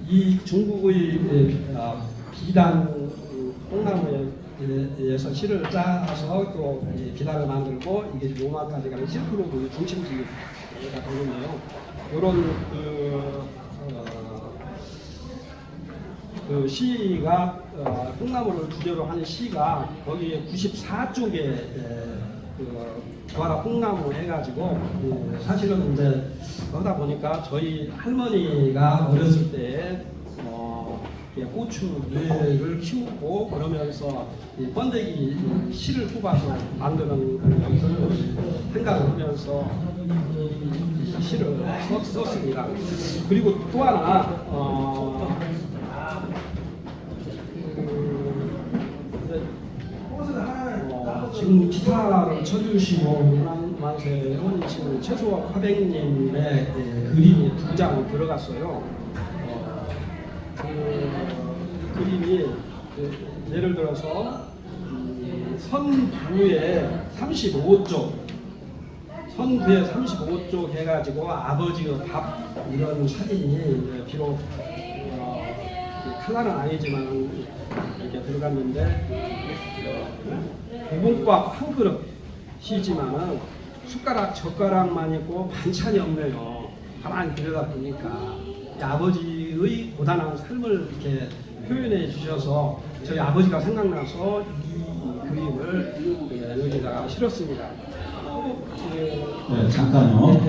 이 중국의 비단 뽕나무에서 실을 짜서 또 비단을 만들고 이게 로마까지 가는 실크로드 중심지가 되는데요. 이런 그 시가 뽕나무를 주제로 하는 시가 거기에 94쪽에 구하라 뽕나무 해가지고 사실은 이제 그러다 보니까 저희 할머니가 어렸을 때 고추를 키우고 그러면서 번데기 실을 뽑아서 만드는 것을 생각을 하면서 시를 썼습니다. 그리고 또 하나 지금 기타를 쳐주시고 만세 어머니 지금 최소학 화백님의 그림이 2장 들어갔어요. 그 그림이 예를 들어서 선부에 35쪽 선부에 35쪽 해가지고 아버지의 밥 이런 사진이 비록 칼라는 아니지만 이렇게 들어갔는데 고봉밥 한 그릇이지만은 숟가락 젓가락만 있고 반찬이 없네요. 가만히 들여다보니까 아버지의 고단한 삶을 이렇게 표현해 주셔서 저희 아버지가 생각나서 이 그림을 여기다가 실었습니다. 네, 잠깐요.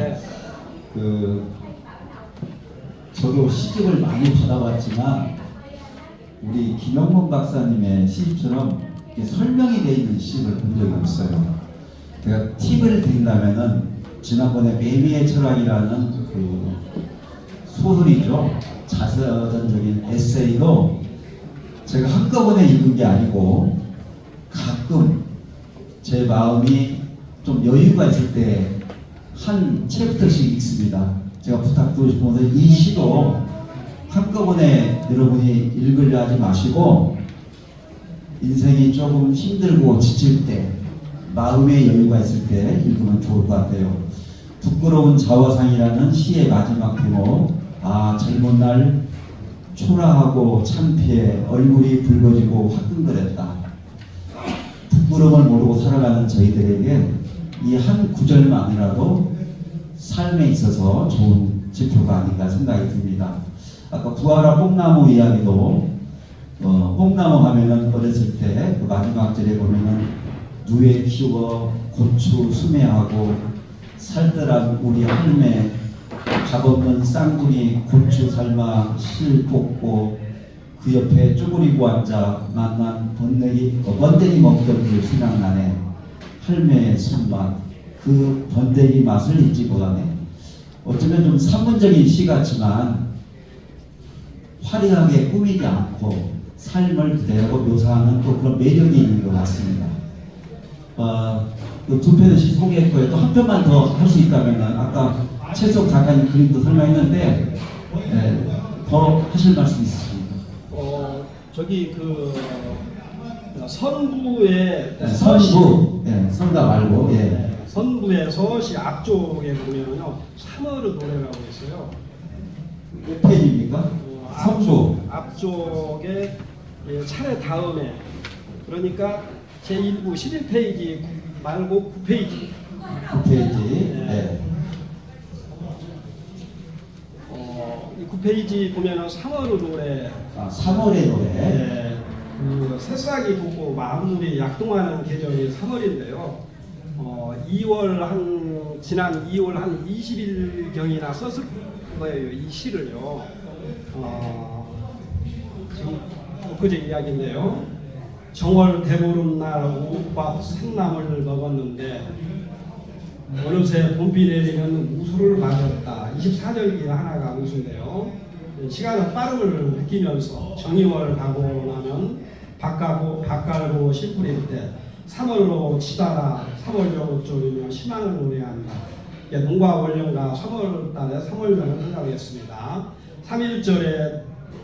저도 시집을 많이 받아봤지만 우리 김영문 박사님의 시집처럼 설명이 되어 있는 시집을 본 적이 없어요. 제가 팁을 드린다면은 지난번에 매미의 철학이라는 그 소설이죠. 자서전적인 에세이도 제가 한꺼번에 읽은 게 아니고 가끔 제 마음이 좀 여유가 있을 때 한 챕터씩 읽습니다. 제가 부탁드리고 싶어서 이 시도 한꺼번에 여러분이 읽으려 하지 마시고 인생이 조금 힘들고 지칠 때 마음의 여유가 있을 때 읽으면 좋을 것 같아요. 부끄러운 자화상이라는 시의 마지막 대목, 아 젊은 날 초라하고 창피해 얼굴이 붉어지고 화끈거렸다. 부끄러움을 모르고 살아가는 저희들에게 이 한 구절만이라도 삶에 있어서 좋은 지표가 아닌가 생각이 듭니다. 아까 부하라 뽕나무 이야기도 뽕나무 하면은 어렸을 때 그 마지막 절에 보면은 누에 키워 고추 수매하고 살뜰한 우리 할매 값없는 쌍둥이 고추 삶아 실 볶고 그 옆에 쪼그리고 앉아 만난 번데기 먹던 그 생각나네. 할매의 손맛 그 번데기 맛을 잊지 못하네. 어쩌면 좀 산문적인 시 같지만 화려하게 꾸미지 않고 삶을 그대로 묘사하는 또 그런 매력이 있는 것 같습니다. 그 두 편의 시 소개했고요. 또 한 편만 더 할 수 있다면 아까 최석 작가님 그림도 설명했는데 더 하실 말씀 있으십니까? 저기 그 선부의 선부, 선가 말고 선부의 서시 앞쪽에 보면은요 3월의 노래라고 있어요. 몇 페이지입니까? 선부 앞쪽에 차례 다음에 제1부 11페이지 말고 9페이지 9페이지 이 9페이지 보면은 3월의 노래 3월의 노래 그 새싹이 돋고 만물이 약동하는 계절이 3월인데요. 지난 2월 한 20일 경이나 썼을 거예요. 이 시를요. 지금 엊그제 이야기인데요. 정월 대보름날 오밥 생나물 먹었는데 어느새 봄비 내리는 우수를 맞았다. 24절기 하나가 우수인데요. 시간의 빠름을 느끼면서 정이월 가고 나면 밭갈고 씨 뿌릴 때 3월로 치다라 3월여우 쪽이며 희망을 노래한다. 농가 원령가 3월달에 3월명을 생각했습니다. 3.1절에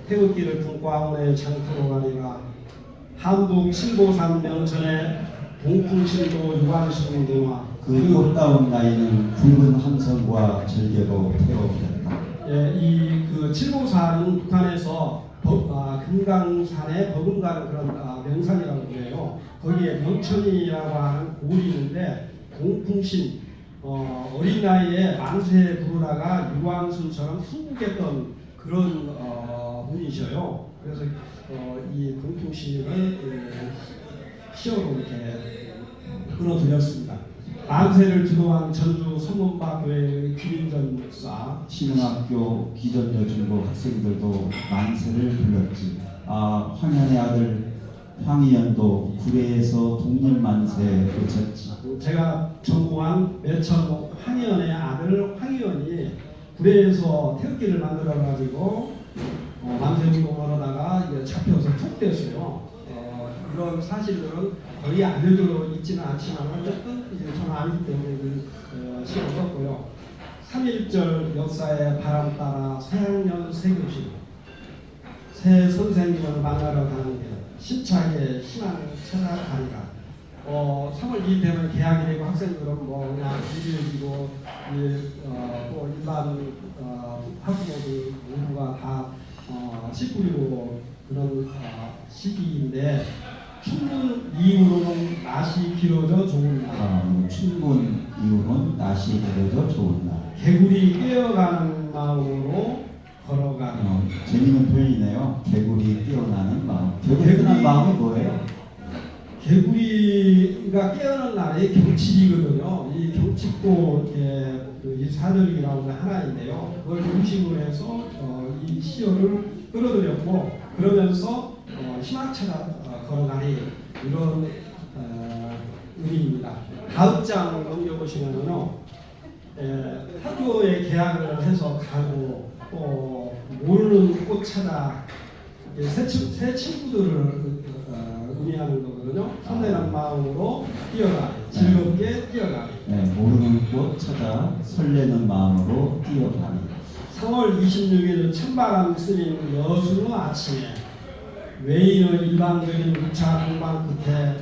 태극기를 품고 아우의 장터로 가리라. 한북 신보산 명천에 동풍신도 유관신동화 그 꽃다운 나이는 붉은 함성과 절개로 태워오렸다. 이 칠보산은 북한에서 금강산에 버금가는 그런 명산이라고 그래요. 거기에 명천이라고 하는 고을이 있는데 동풍신 어린 나이에 만세 부르다가 유광순처럼 풍부했던 그런 분이셔요. 그래서 이 동풍신을 시어로 이렇게 끌어들였습니다. 만세를 주도한 전주 선문박교회의 김인전 목사, 신흥학교 기전여중고 학생들도 만세를 불렀지. 황현의 아들 황희연도 구례에서 동년만세 외쳤지. 제가 전무한 매천 황희연의 아들 황희연이 구례에서 태극기를 만들어 가지고 만세운동을 하다가 잡혀서 툭됐어요. 이런 사실들은 거의 알려져 있지는 않지만 어쨌든 저는 알기 때문에 시를 썼고요. 3.1절 역사의 바람 따라 새학년 새교실 새 선생님을 만나러 가는 길 심차게 신앙 찾아가니까 3월 2일 되면 개학이 되고 학생들은 뭐 그냥 일일이고 또 일반 학부모들 모두가 다 씨 뿌리고 그런 시기인데 춘분 이후로는 낮이 길어져 좋은 날. 춘분 이후로는 낮이 길어져 좋은 날. 개구리 깨어가는 마음으로 걸어가는. 재미있는 표현이네요. 개구리 깨어나는 마음. 개구리 깨어나는 마음이 뭐예요? 개구리가 깨어난 날이 경칩이거든요. 이 경칩도 이 사절기라고 하는 하나인데요. 그걸 중심으로 해서 이 시어를 끌어들였고 그러면서 희망차가 걸어가니 이런 의미입니다. 다음 장 넘겨보시면은요, 학교에 개학을 해서 가고 또 모르는 꽃 찾아 새 친구들을 의미하는 거거든요. 설레는 마음으로 뛰어가기, 즐겁게 뛰어가기. 네, 모르는 곳 찾아 설레는 마음으로 뛰어가니. 3월 26일 찬바람 스님 여수의 아침에 외인의 일방적인 6차 공방 끝에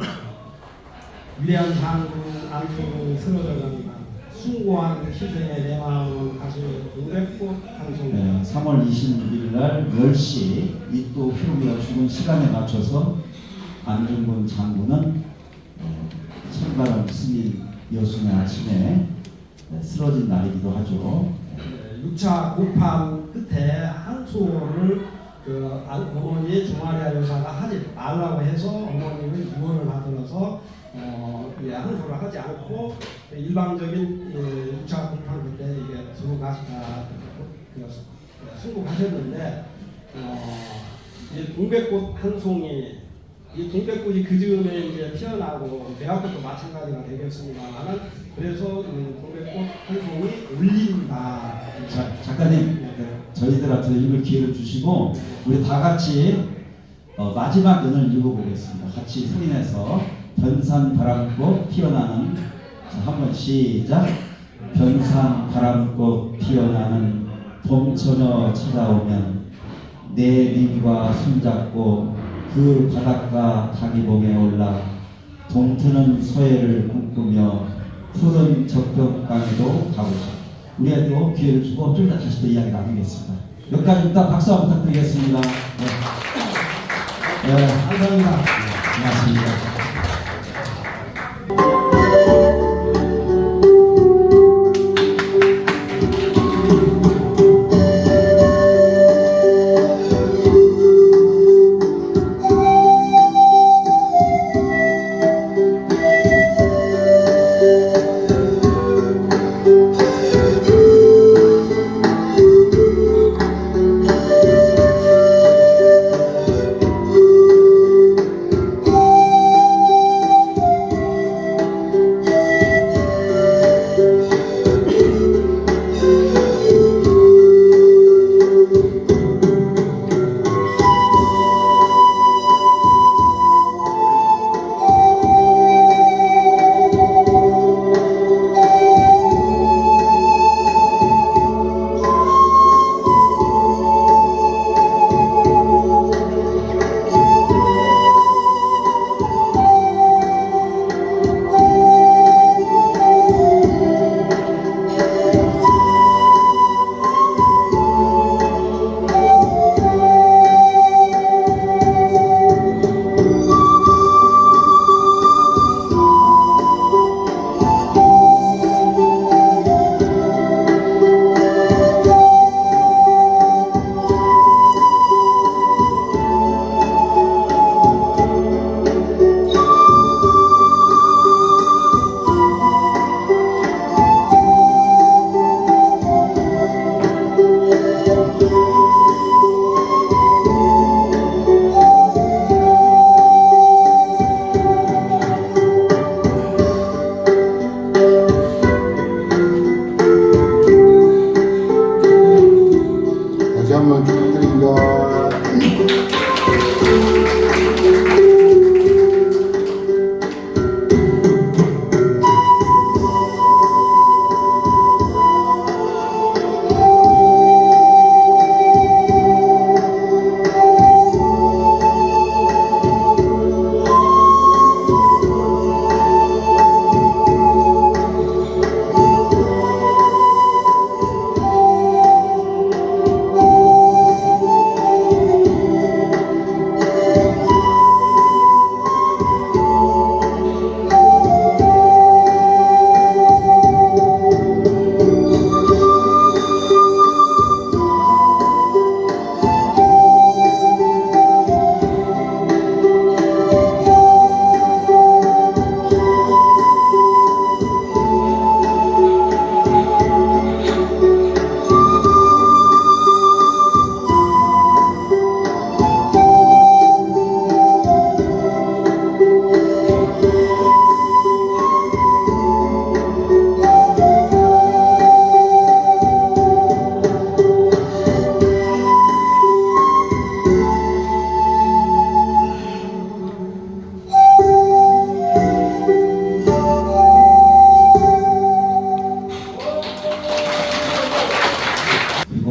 위대한 장군 안토는 쓰러져간다. 숭고한 희생의 내 마음은 다시 노랫꽃 방송. 네, 3월 26일 날 10시 이또 희록이가 죽은 시간에 맞춰서 안중근 장군은 찬바람 스님 여순의 아침에 쓰러진 날이기도 하죠. 6차 공판 끝에 한 수호를 어머니 조마리아 여사가 하지 말라고 해서 어머니는 유언을 받들어서 한 수를 하지 않고 일방적인 6차 공판 끝에 이게 승복하셨는데 이 동백꽃 한 송이 이 동백꽃이 그 즈음에 이제 피어나고 대학교도 마찬가지가 되겠습니다만 그래서 동백꽃 한 송이 울린다. 작가님, 저희들한테 읽을 기회를 주시고 우리 다 같이 마지막 연을 읽어보겠습니다. 같이 소리내서 변산 바람꽃 피어나는, 자, 한번 시작. 변산 바람꽃 피어나는 봄처녀 찾아오면 내 님과 손잡고 그 바닷가 다기봉에 올라 동트는 서해를 꿈꾸며 푸른 적벽강에도 가보자. 우리에도 기회를 주고 좀 이따 다시 또 이야기 나누겠습니다. 여기까지 일단 박수 한번 부탁드리겠습니다. 네. 네, 감사합니다. 고맙습니다.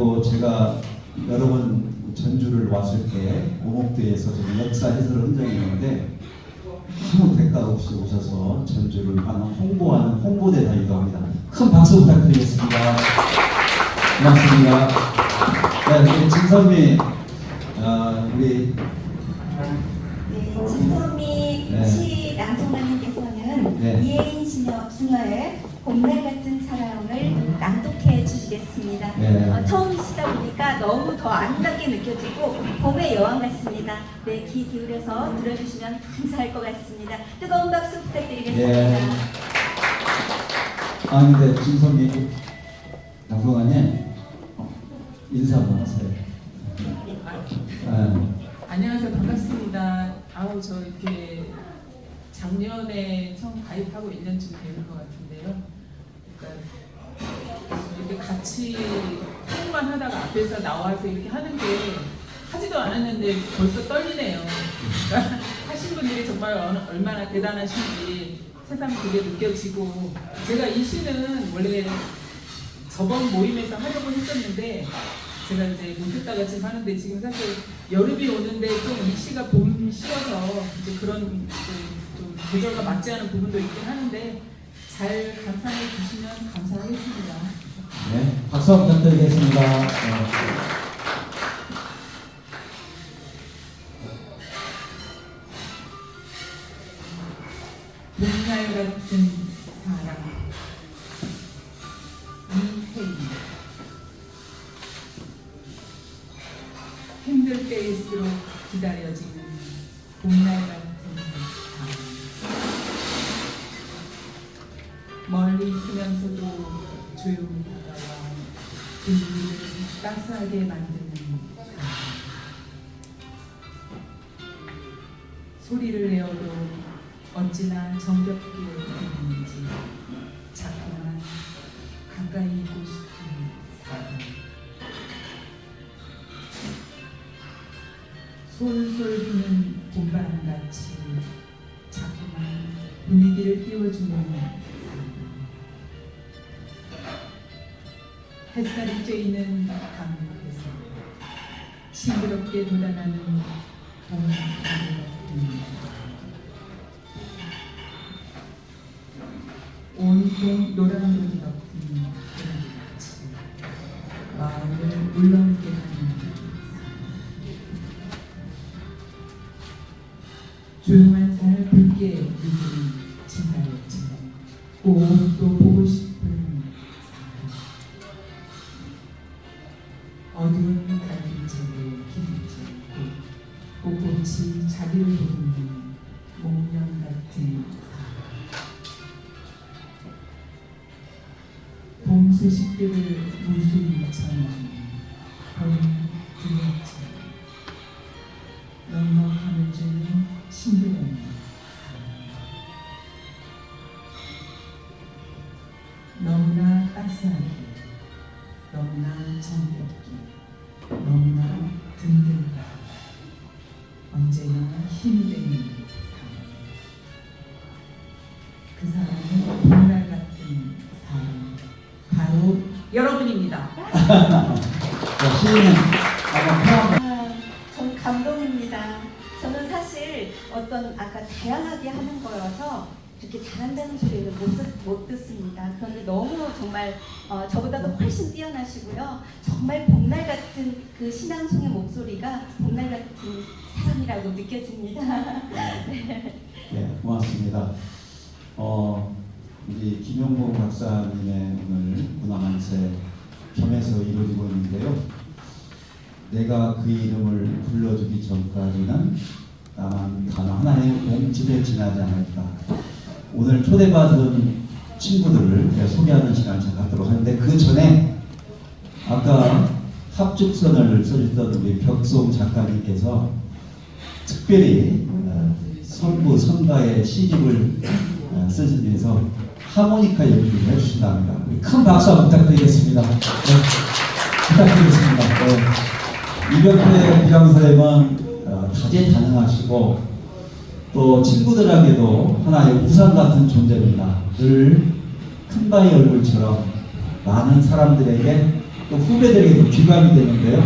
그리고 제가 여러 번 전주를 왔을 때 오목도에서 좀 역사 해설을 한 적이 있는데 아무 대가 없이 오셔서 전주를 홍보하는 홍보대사이기도 합니다. 큰 박수 부탁드리겠습니다. 고맙습니다. 네, 우리 진선미 우리 네, 진선미 네. 시 낭송가님께서는 네. 이혜인 신화의 봄날 같은 사랑을 낭독해 주시겠습니다. 네. 처음이시다 보니까 너무 더 아름답게 느껴지고 봄의 여왕 같습니다. 네, 귀 기울여서 들어주시면 감사할 것 같습니다. 뜨거운 박수 부탁드리겠습니다. 예. 근데 진선미 양성아님 인사 한번 하세요. 안녕하세요. 반갑습니다. 저 이렇게 작년에 처음 가입하고 1년쯤 되는 것 같은데요. 그러니까 이렇게 같이 통만 하다가 앞에서 나와서 이렇게 하는 게 하지도 않았는데 벌써 떨리네요. 그러니까 하신 분들이 정말 얼마나 대단하신지 새삼 그게 느껴지고, 제가 이 시는 원래 저번 모임에서 하려고 했었는데 제가 이제 못했다가 지금 하는데, 지금 사실 여름이 오는데 좀 이 시가 봄 시여서 이제 그런 좀 계절과 맞지 않은 부분도 있긴 하는데 잘 감상해 주시면 감사하겠습니다. 네, 박수 부탁드리겠습니다. 봄날 같은 사랑, 이혜인. 힘들 때일수록 기다려지는 봄날 같은 사랑. 멀리 있으면서도 조용히 다가와 분위기를 따스하게 만드는 사랑. 소리를 내어도 어찌나 정겹게 들리는지 자꾸만 가까이 있고 싶은 사랑. 솔솔 부는 봄바람같이 자꾸만 분위기를 띄워주는 사랑. 햇살이 쬐이는 강물에서 싱그럽게 돋아나는 봄 같은 온통 노란돌이 덮인 그늘같이 마음을 울렁이게 하는 조용한 살 붉게 물들인 진달래처럼 꼭 또 보고 싶은 사람. 어두운 달빛에 기대지 않고 꼿꼿이 자기를 보는 목련 같은 봄 소식들을 무수히 전해주는 봄 두렵처럼 넉넉함을 주는 신비로운 사랑. 너무나 따스하게, 너무나 정겹게, 너무나 든든하게, 언제나 힘이 되는 사랑. 그 사람은 봄날 같은 사람, 바로 여러분입니다. 시인은 아마 전 감동입니다. 저는 사실 어떤 아까 다양하게 하는 거여서 이렇게 잘한다는 소리는 못 듣습니다. 그런데 너무 정말 저보다도 훨씬 뛰어나시고요. 정말 봄날 같은 그 신앙송의 목소리가 봄날 같은 사람이라고 느껴집니다. 네, 고맙습니다. 우리 김용봉 박사님의 오늘 문화만세 겸해서 이루어지고 있는데요. 내가 그 이름을 불러주기 전까지는 나만 단어 하나의 몸집에 지나지 않을까. 오늘 초대받은 친구들을 소개하는 시간을 잘 갖도록 하는데, 그 전에 아까 합죽선을 써주셨던 우리 벽송 작가님께서 특별히 선부 선가의 시집을 쓰시면서 하모니카 연주를 해주신답니다. 큰 박수 한번 부탁드리겠습니다. 네, 부탁드리겠습니다. 네. 이병태 비강사님은 다재다능하시고 또 친구들에게도 하나의 우상 같은 존재입니다. 늘 큰바위 얼굴처럼 많은 사람들에게 또 후배들에게 귀감이 되는데요.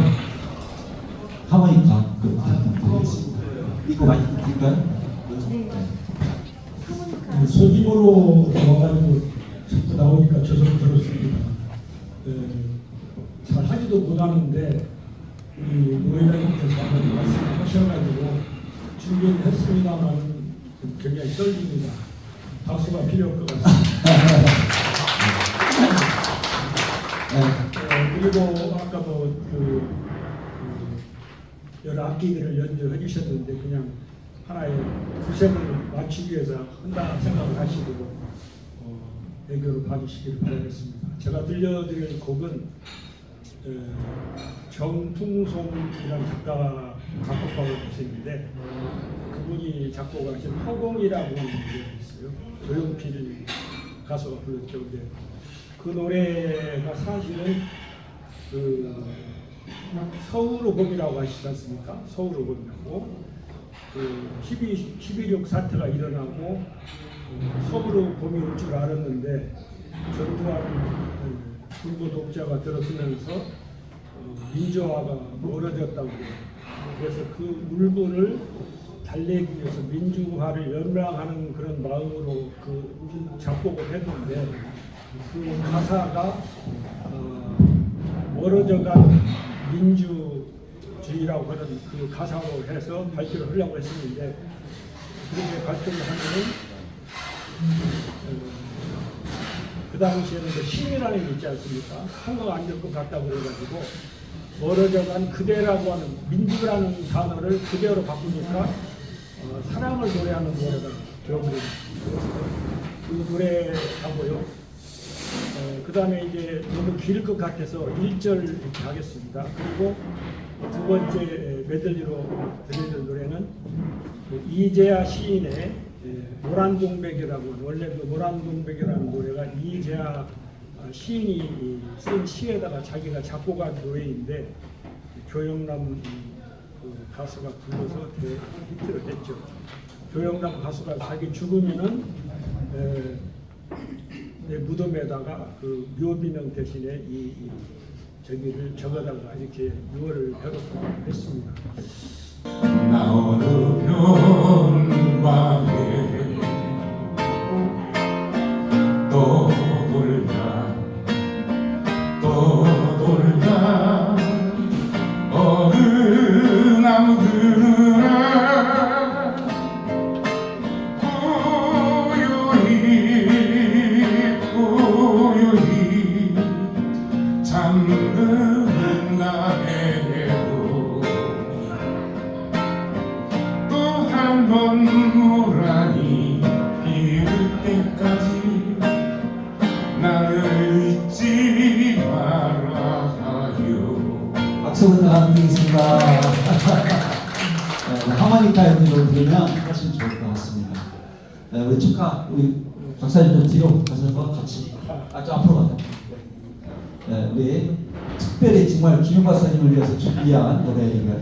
하모니카 그 부탁드리겠습니다. 이거 많이 드릴까요? 소규모로 나와가지고 자꾸 나오니까 저도 들었습니다. 잘 하지도 못하는데 우리 노회장님께서 한번 말씀하셔가지고 준비를 했습니다만 굉장히 떨립니다. 박수가 필요할 것 같습니다. 그리고 아까도 여러 악기들을 연주해 주셨는데 그냥 하나의 구색을 맞추기 위해서 한다 생각을 하시고 애교로 봐주시기를 바라겠습니다. 제가 들려드릴 곡은 정풍송이라는 작가가 작곡가가 계시는데 그분이 작곡하신 허공이라고 하는 노래가 있어요. 조용필 가수가 불렀죠. 그 노래가 사실은 서울오봄이라고 하시지 않습니까? 서울오봄이라고 12.6 사태가 일어나고 서울오봄이 올 줄 알았는데 전두환 불보 독자가 들어서면서 민주화가 멀어졌다고 그래서 그 울분을 달래기 위해서 민주화를 연명하는 그런 마음으로 그 작곡을 했는데 그 가사가 멀어져간 민주주의라고 하는 그 가사로 해서 발표를 하려고 했었는데 그렇게 발표를 하면은 그 당시에는 신이라는 게 있지 않습니까? 한국 안 될 것 같다고 그래가지고 멀어져간 그대라고 하는 민주라는 단어를 그대로 바꾸니까 사랑을 노래하는 노래가 되어버립니다. 그 노래하고요. 그 다음에 이제 너무 길 것 같아서 1절 이렇게 하겠습니다. 그리고 두 번째 메들리로 들려줄 노래는 이재하 시인의 모란동백이라고 하는 원래 그 모란동백이라는 노래가 이재하 시인이 쓴 시에다가 자기가 작곡한 노래인데 조영남 가수가 불러서 히트를 했죠. 조영남 가수가 자기 죽으면은 무덤에다가 그 묘비명 대신에 저기를 적어다가 이렇게 유월을 했습니다. 나오는 밤에 떠돌다 어느 나무 그늘에 고요히 잠드는 날에도 또 한 번 노란이 피울 때까지 나를 잊지 말아요. 박수 부탁드리겠습니다. 하모니카 연주로 들으면 훨씬 좋을 것 같습니다. 우리 축하, 우리 박사님 좀 뒤로 가셔서 같이 좀 앞으로 가자. 우리 특별히 정말 김용 박사님을 위해서 준비한 노래가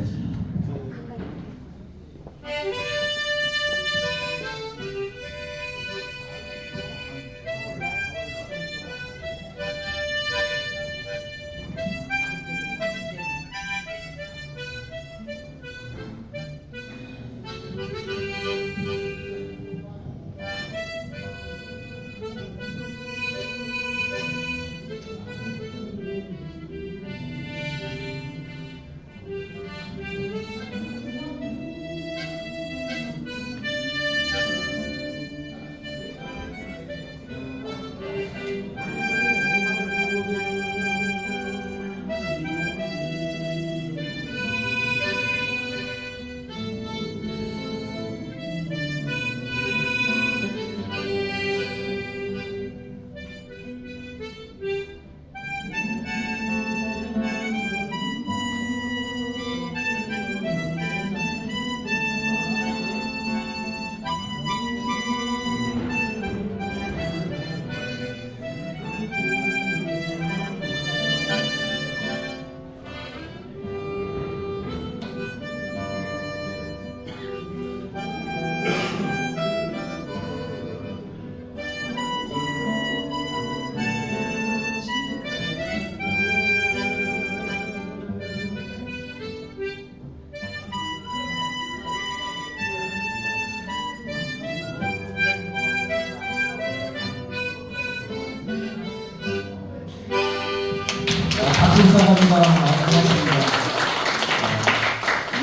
감사합니다. 고맙습니다.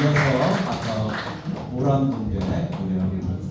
이어서 아까 모란 분께 노래하겠습니다.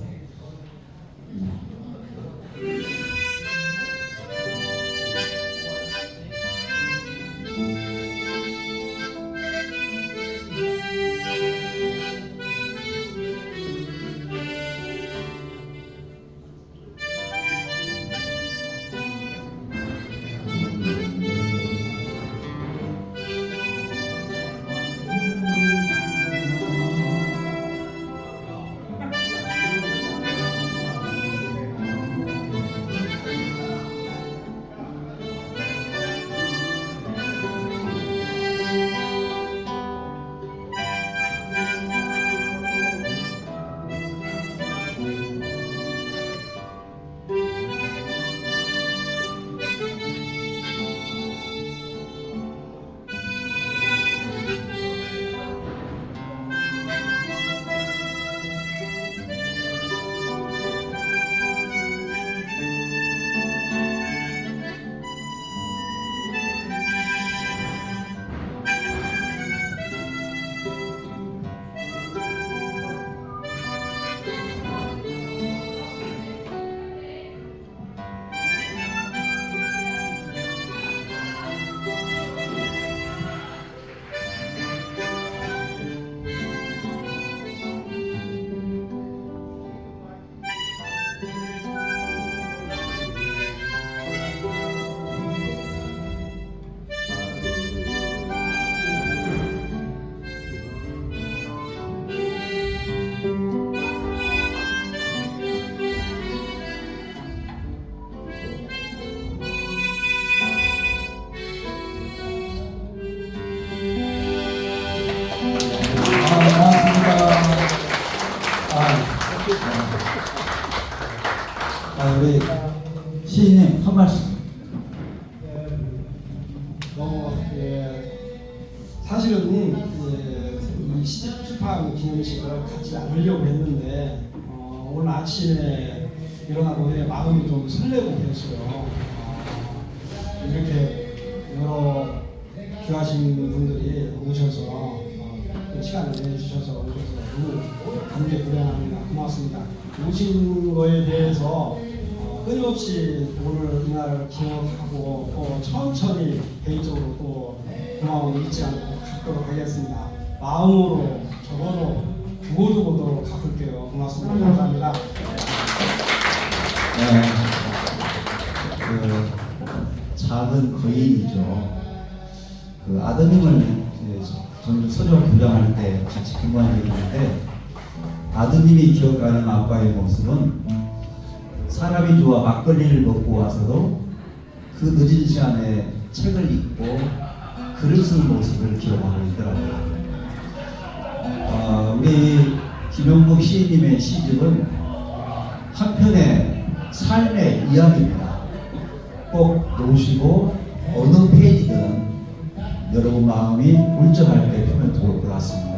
우리 시인님 한 말씀. 사실은 이 시집 출판 기념식을 갖지 않으려고 했는데 오늘 아침에 일어나고 마음이 좀 설레고 그랬어요. 이렇게 여러 귀하신 분들이 오셔서 시간을 내주셔서 너무 감개무량합니다. 고맙습니다. 오신 거에 대해서 끊임없이 오늘 이날 기억하고 또 천천히 개인적으로 또 고마움을 잊지 않고 갚도록 하겠습니다. 마음으로 적어도 두고두고도 갚을게요. 고맙습니다. 감사합니다. 네, 그 작은 거인이죠. 그 아드님을 저는 서점 교장할 때 같이 근무한 적이 있는데 아드님이 기억하는 아빠의 모습은 사람이 좋아 막걸리를 먹고 와서도 그 늦은 시간에 책을 읽고 글을 쓰는 모습을 기억하고 있더라고요. 우리 김용복 시인님의 시집은 한편의 삶의 이야기입니다. 꼭 놓으시고 어느 페이지든 여러분 마음이 울적할 때 펴면 좋을 것 같습니다.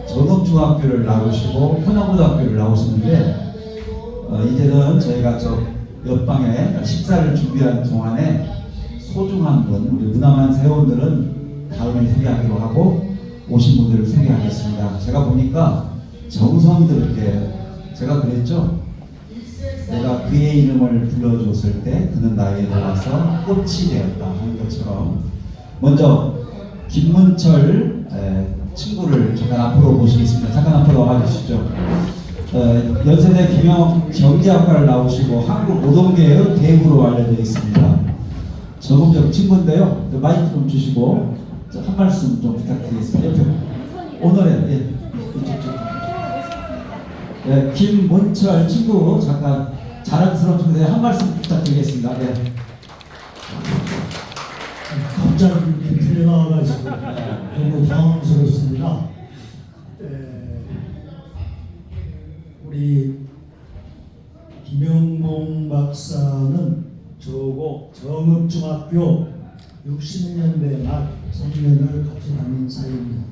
전업중학교를 나오시고 호남고등학교를 나오셨는데 이제는 저희가 저 옆방에 식사를 준비한 동안에 소중한 분, 우리 문화만 회원들은 다음에 소개하기로 하고 오신 분들을 소개하겠습니다. 제가 보니까 정성스럽게 제가 그랬죠. 내가 그의 이름을 불러줬을 때 그는 나에게 와서 꽃이 되었다 하는 것처럼 먼저 김문철 친구를 잠깐 앞으로 모시겠습니다. 잠깐 앞으로 와주시죠. 연세대 김영 경제학과를 나오시고 한국 노동계의 대부로 알려져 있습니다. 적극적 친구인데요. 마이크 좀 주시고 한 말씀 좀 부탁드리겠습니다. 옆에 오늘의 김문철 친구 잠깐 자랑스러운 친구인데 한 말씀 부탁드리겠습니다. 갑자기 이렇게 들려나와가지고 너무 당황스럽습니다. 우리 김영봉 박사는 저고 정읍중학교 60년대 말 선배를 같이 다닌 사이입니다.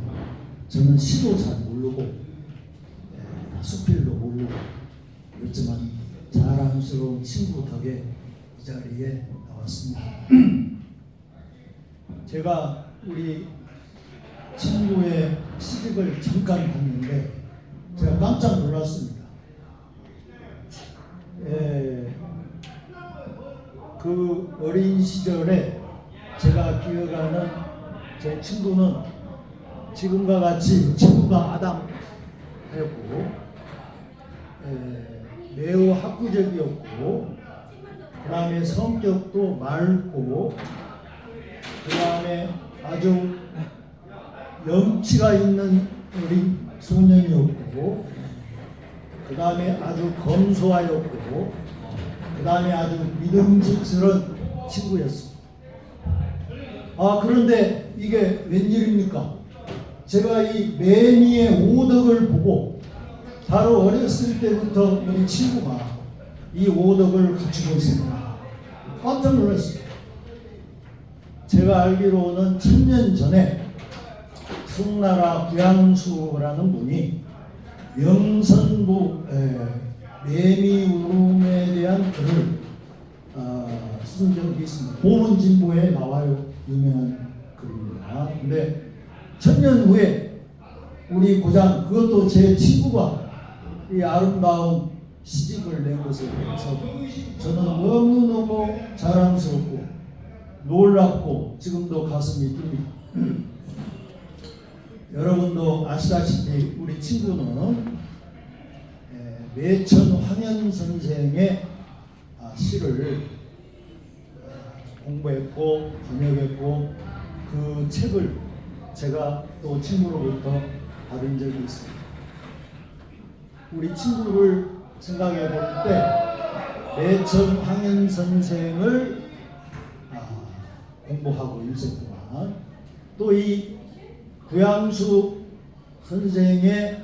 저는 시도 잘 모르고 수필도 모르고 그렇지만 자랑스러운 친구 덕에 이 자리에 나왔습니다. 제가 우리 친구의 시집을 잠깐 봤는데 제가 깜짝 놀랐습니다. 그 어린 시절에 제가 기억하는 제 친구는 지금과 같이 친구가 아담했고 매우 학구적이었고 그 다음에 성격도 맑고 그 다음에 아주 염치가 있는 어린 소년이었고 그 다음에 아주 검소하였고 그 다음에 아주 믿음직스러운 친구였습니다. 그런데 이게 웬일입니까? 제가 이 매미의 오덕을 보고 바로 어렸을 때부터 우리 친구가 이 오덕을 갖추고 있습니다. 깜짝 놀랐습니다. 제가 알기로는 1000년 전에 송나라 구양수라는 분이 명선부 매미 울음에 대한 글을 쓴 적이 있습니다. 보문진보에 나와요. 유명한 글입니다. 근데 1000년 후에 우리 고장 그것도 제 친구가 이 아름다운 시집을 낸 것에 대해서 저는 너무너무 자랑스럽고 놀랍고 지금도 가슴이 뚫립니다. 여러분도 아시다시피 우리 친구는 매천 황현 선생의 시를 공부했고 번역했고 그 책을 제가 또 친구로부터 받은 적이 있습니다. 우리 친구를 생각해 볼 때 매천 황현 선생을 공부하고 일생 동안 또 이 구양수 선생의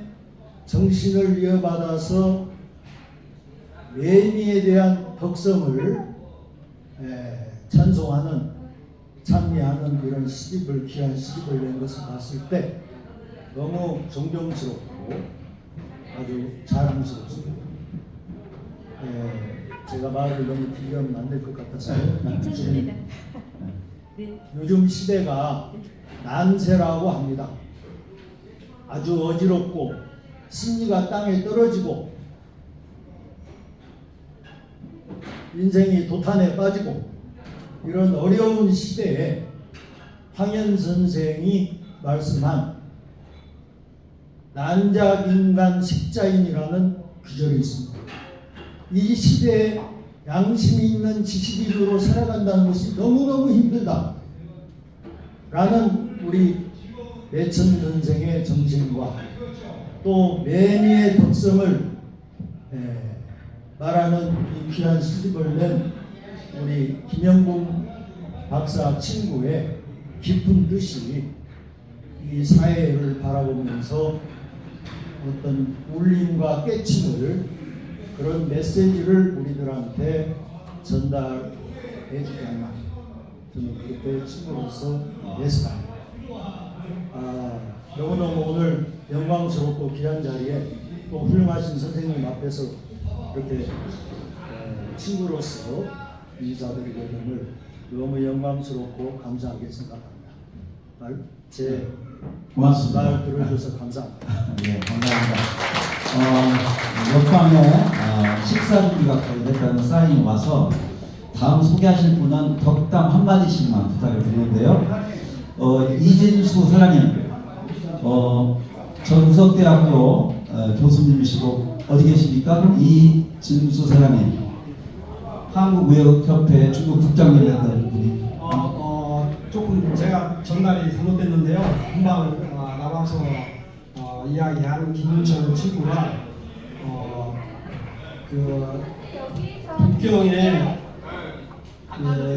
정신을 이어받아서 매미에 대한 덕성을 찬송하는 찬미하는 그런 시집을 귀한 시집을 낸 것을 봤을 때 너무 존경스럽고 아주 자랑스럽습니다. 제가 말을 너무 길게하면 안 될 것 같아서 괜찮습니다. 네. 요즘 시대가 난세라고 합니다. 아주 어지럽고 심리가 땅에 떨어지고 인생이 도탄에 빠지고 이런 어려운 시대에 황현 선생이 말씀한 난작인간 식자인이라는 규절이 있습니다. 이 시대에 양심이 있는 지식인으로 살아간다는 것이 너무너무 힘들다 라는 우리 매천 선생의 정신과 또 매미의 덕성을 말하는 이 귀한 시집을 낸 우리 김영봉 박사 친구의 깊은 뜻이 이 사회를 바라보면서 어떤 울림과 깨침을 그런 메시지를 우리들한테 전달해 주지 않나 저는 그때 친구로서 예습합니다. 너무너무 오늘 영광스럽고 귀한 자리에 또 훌륭하신 선생님 앞에서 이렇게 친구로서 인사드리게 됨을 너무 영광스럽고 감사하게 생각합니다. 제 고맙습니다. 말 들어줘서 감사합니다. 네, 감사합니다. 옆방에 식사 준비가 거의 됐다는 사인이 와서 다음 소개하실 분은 덕담 한마디씩만 부탁을 드리는데요. 이진수 사장님, 전 우석대학교 교수님이시고 어디 계십니까? 이진수 사장님, 한국무역협회 중국 국장님 했던 분이. 조금 제가 전달이 잘못됐는데요. 금방 나와서 이야기하는 김윤철 친구가 그 북경에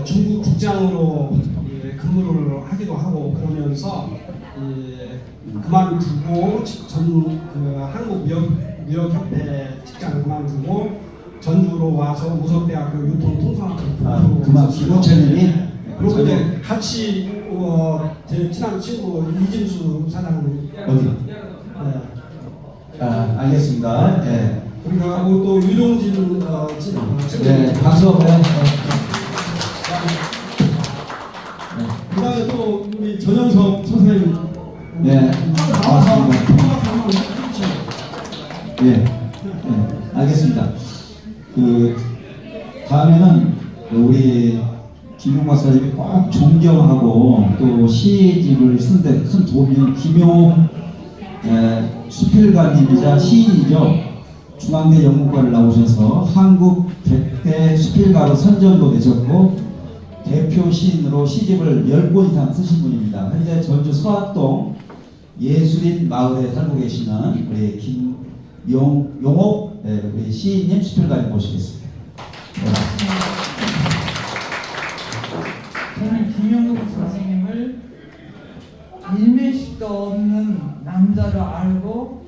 중국 국장으로 근무를 하기도 하고 그러면서 그만두고 한국무역협회 직장을 그만두고 전주로 와서 우석대학교 유통통상학부 그만 김호철님이 그리고 이제 같이 제 친한 친구 이진수 사장님 어디? 알겠습니다. 네. 그리고 또 유종진 친구 네, 박수 한번. 그다음에 또 전영석 선생님. 네, 고맙습니다. 예, 예, 알겠습니다. 그 다음에는 우리 김용 박사님이 꼭 존경하고 또 시집을 쓰는데 큰 도움이 되는 김용 수필가님이자 시인이죠. 중앙대 영문과를 나오셔서 한국 100대 수필가로 선정도 되셨고 대표 시인으로 시집을 10권 이상 쓰신 분입니다. 현재 전주 서학동 예술인 마을에 살고 계시는 우리 김용옥 우리 시인님 수필가님 모시겠습니다. 저는 김용국 선생님을 일면식도 없는 남자로 알고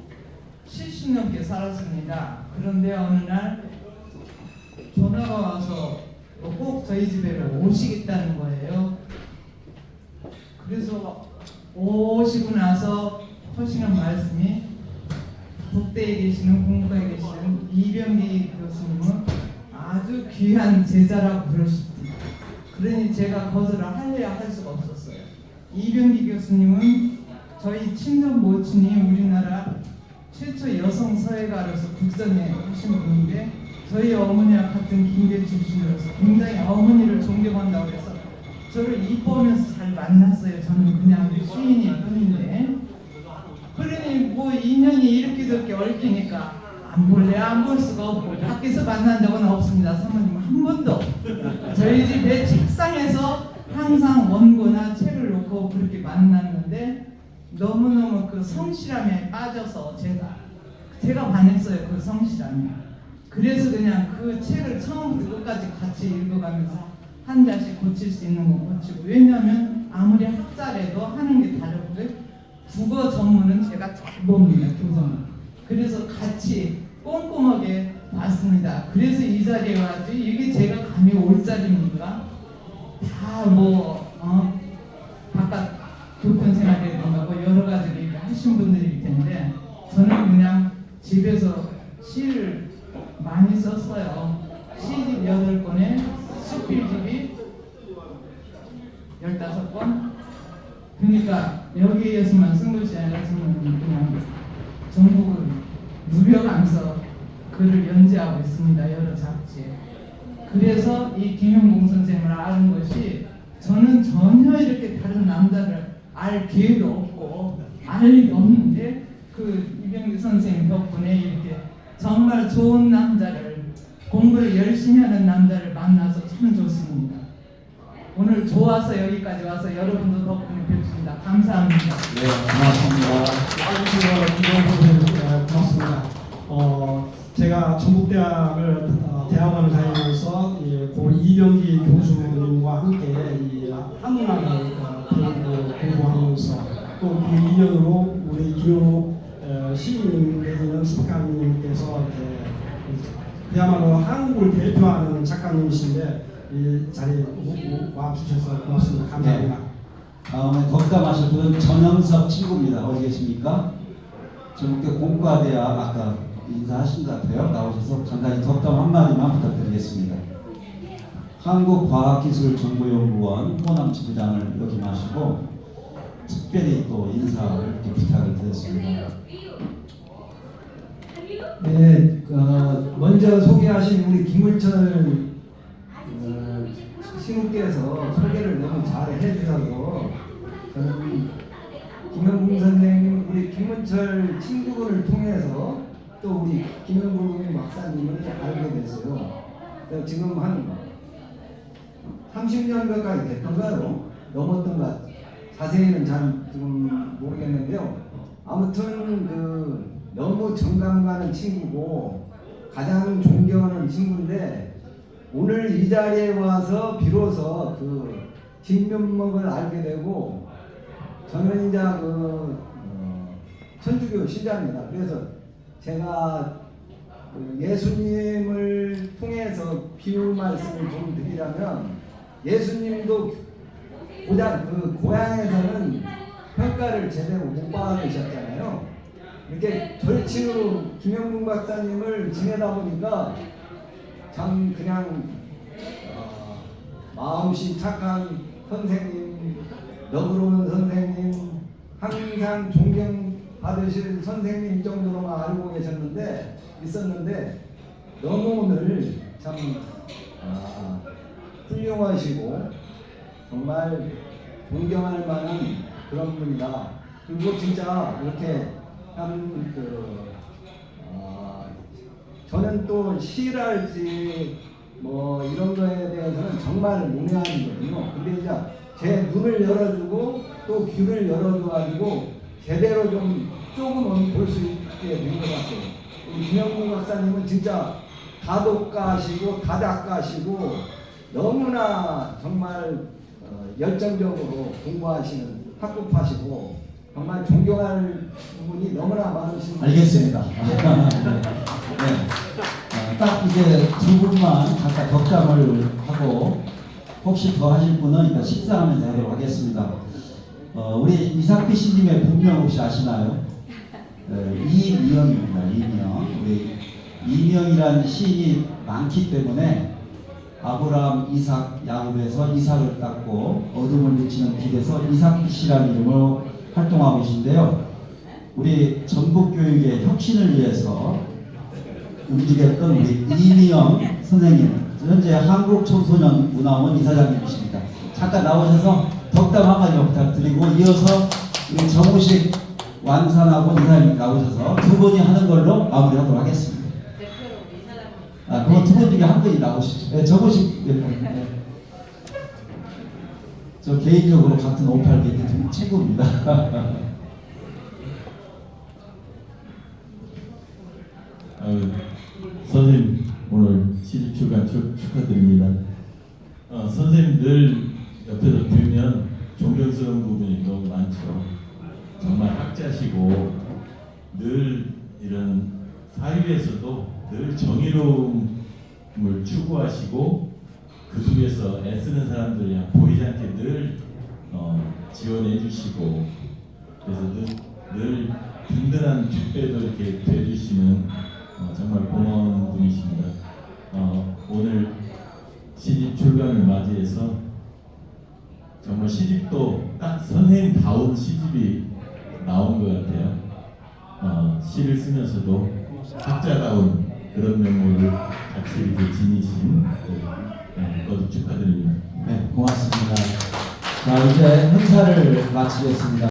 70년께 살았습니다. 그런데 어느 날 전화가 와서 꼭 저희 집에 오시겠다는 거예요. 그래서 오시고 나서 하시는 말씀이 국대에 계시는 공부에 계시는 이병기 교수님은 아주 귀한 제자라고 그러십니다. 그러니 제가 거절을 하려야 할 수가 없었어요. 이병기 교수님은 저희 친정 모친이 우리나라 최초 여성 서예가로서 국선에 하신 분인데 저희 어머니와 같은 김계 출신으로서 굉장히 어머니를 존경한다고 해서 저를 이뻐하면서 잘 만났어요. 저는 그냥 시인일 뿐인데 그러니 뭐 인연이 이렇게 저렇게 얽히니까 안 볼래 안 볼 수가 없고 밖에서 만난 적은 없습니다. 사모님 한 번도. 저희 집에 책상에서 항상 원고나 책을 놓고 그렇게 만났는데 너무너무 그 성실함에 빠져서 제가 반했어요. 그 성실함에. 그래서 그냥 그 책을 처음부터 끝까지 같이 읽어가면서 한 자씩 고칠 수 있는 거 고치고, 왜냐하면 아무리 학자래도 하는 게 다르고요. 국어 전문은 제가 잘 봅니다. 교정은. 그래서 같이 꼼꼼하게 봤습니다. 그래서 이 자리에 와지 이게 제가 감히 올 자리입니까? 다 바깥 교편생활이라든가 뭐 여러 가지를 이렇게 하신 분들일 텐데 저는 그냥 집에서 시를 많이 썼어요. 시집 8권에 수필집이 15권. 그러니까 여기에서만 쓴 것이 아니라 저는 그냥 전국을 누벼가면서 글을 연재하고 있습니다. 여러 잡지에. 그래서 이 김용공 선생님을 아는 것이 저는 전혀 이렇게 다른 남자를 알 기회도 없고 알 일이 없는데 그 이병기 선생님 덕분에 이렇게 정말 좋은 남자를, 공부를 열심히 하는 남자를 만나서 참 좋습니다. 오늘 좋아서 여기까지 와서 여러분도 덕분에 뵙습니다. 감사합니다. 네, 고맙습니다. 고맙습니다. 제가 전북대학을 대학원을 다니면서 고 이병기 교수님과 함께 이 한문학을 공부하면서 또 그 인연으로 우리 김용옥 시인님 내지는 수박가님께서 그야말로 한국을 대표하는 작가님이신데 이 자리에 와주셔서 고맙습니다. 감사합니다. 네. 다음에 덕담하실 분은 전영석 친구입니다. 어디 계십니까? 전북대 공과대학 아까 인사하신 것 같아요. 나오셔서 간단히 덕담 한마디만 부탁드리겠습니다. 한국과학기술정보연구원 호남 지부장을 역임하시고 특별히 또 인사를 이렇게 부탁을 드렸습니다. 네, 먼저 소개하신 우리 김문철 신우께서 소개를 너무 잘 해주셔서 저는 김영국 선생님, 우리 김문철 친구분을 통해서 또 우리 김영국 박사님을 알게 됐어요. 지금 한 30년 가까이 됐던가요? 넘었던 것 같아요. 자세히는 잘 지금 모르겠는데요. 아무튼 너무 정감 가는 친구고 가장 존경하는 친구인데 오늘 이 자리에 와서 비로소 그 진면목을 알게 되고 저는 이제 천주교 신자입니다. 그래서 제가 예수님을 통해서 비유 말씀을 좀 드리자면 예수님도 고향에서는 평가를 제대로 못 받으셨잖아요. 이렇게 절친으로 김영국 박사님을 지내다 보니까 참 그냥 마음씨 착한 선생님 너그러운 선생님, 항상 존경받으실 선생님 정도로만 알고 있었는데 너무 오늘 참 훌륭하시고 정말 존경할 만한 그런 분이다. 그리고 진짜 이렇게 저는 또 시랄지 뭐 이런 거에 대해서는 정말 문외한이거든요. 근데 이제 제 눈을 열어주고 또 귀를 열어줘가지고 제대로 조금은 볼 수 있게 된 것 같아요. 우리 김영문 박사님은 진짜 다독가시고 다작가시고 너무나 정말 열정적으로 공부하시는 학급하시고 정말 존경할 부분이 너무나 많으신 분. 알겠습니다. 네. 딱 이제 두 분만 각각 덕담을 하고 혹시 더 하실 분은 이따 식사하면서 하도록 하겠습니다. 우리 이상필 씨님의 본명 혹시 아시나요? 이미영입니다. 이미영. 우리 이미영이라는 시인이 많기 때문에 아브라함, 이삭, 야곱에서 이삭을 닦고 어둠을 비치는 빛에서 이상필 씨라는 이름으로 활동하고 계신데요. 우리 전북교육의 혁신을 위해서 움직였던 우리 이미영 선생님, 현재 한국청소년문화원 이사장님이십니다. 잠깐 나오셔서 덕담 한마디 부탁드리고 이어서 우리 정우식 완산하고 이사장님 나오셔서 두 분이 하는 걸로 마무리하도록 하겠습니다. 그거 두 분 중에 한 분이 나오시죠. 네, 정우식 대표님. 네. 저 개인적으로 같은 58개 친구입니다. 선생님 오늘 시집 출간 축하드립니다. 선생님 늘 옆에서 뵈면 존경스러운 부분이 너무 많죠. 정말 학자시고 늘 이런 사회에서도 늘 정의로움을 추구하시고 그 속에서 애쓰는 사람들이 보이지 않게 늘 지원해 주시고 그래서 늘 든든한 뒷배도 이렇게 돼주시는 정말 고마운 분이십니다. 오늘 시집 출간을 맞이해서 정말 시집도 딱 선생님다운 시집이 나온 것 같아요. 시를 쓰면서도 학자다운 그런 면모를 같이 이렇게 지니신 거듭 축하드립니다. 네, 고맙습니다. 자, 이제 행사를 마치겠습니다.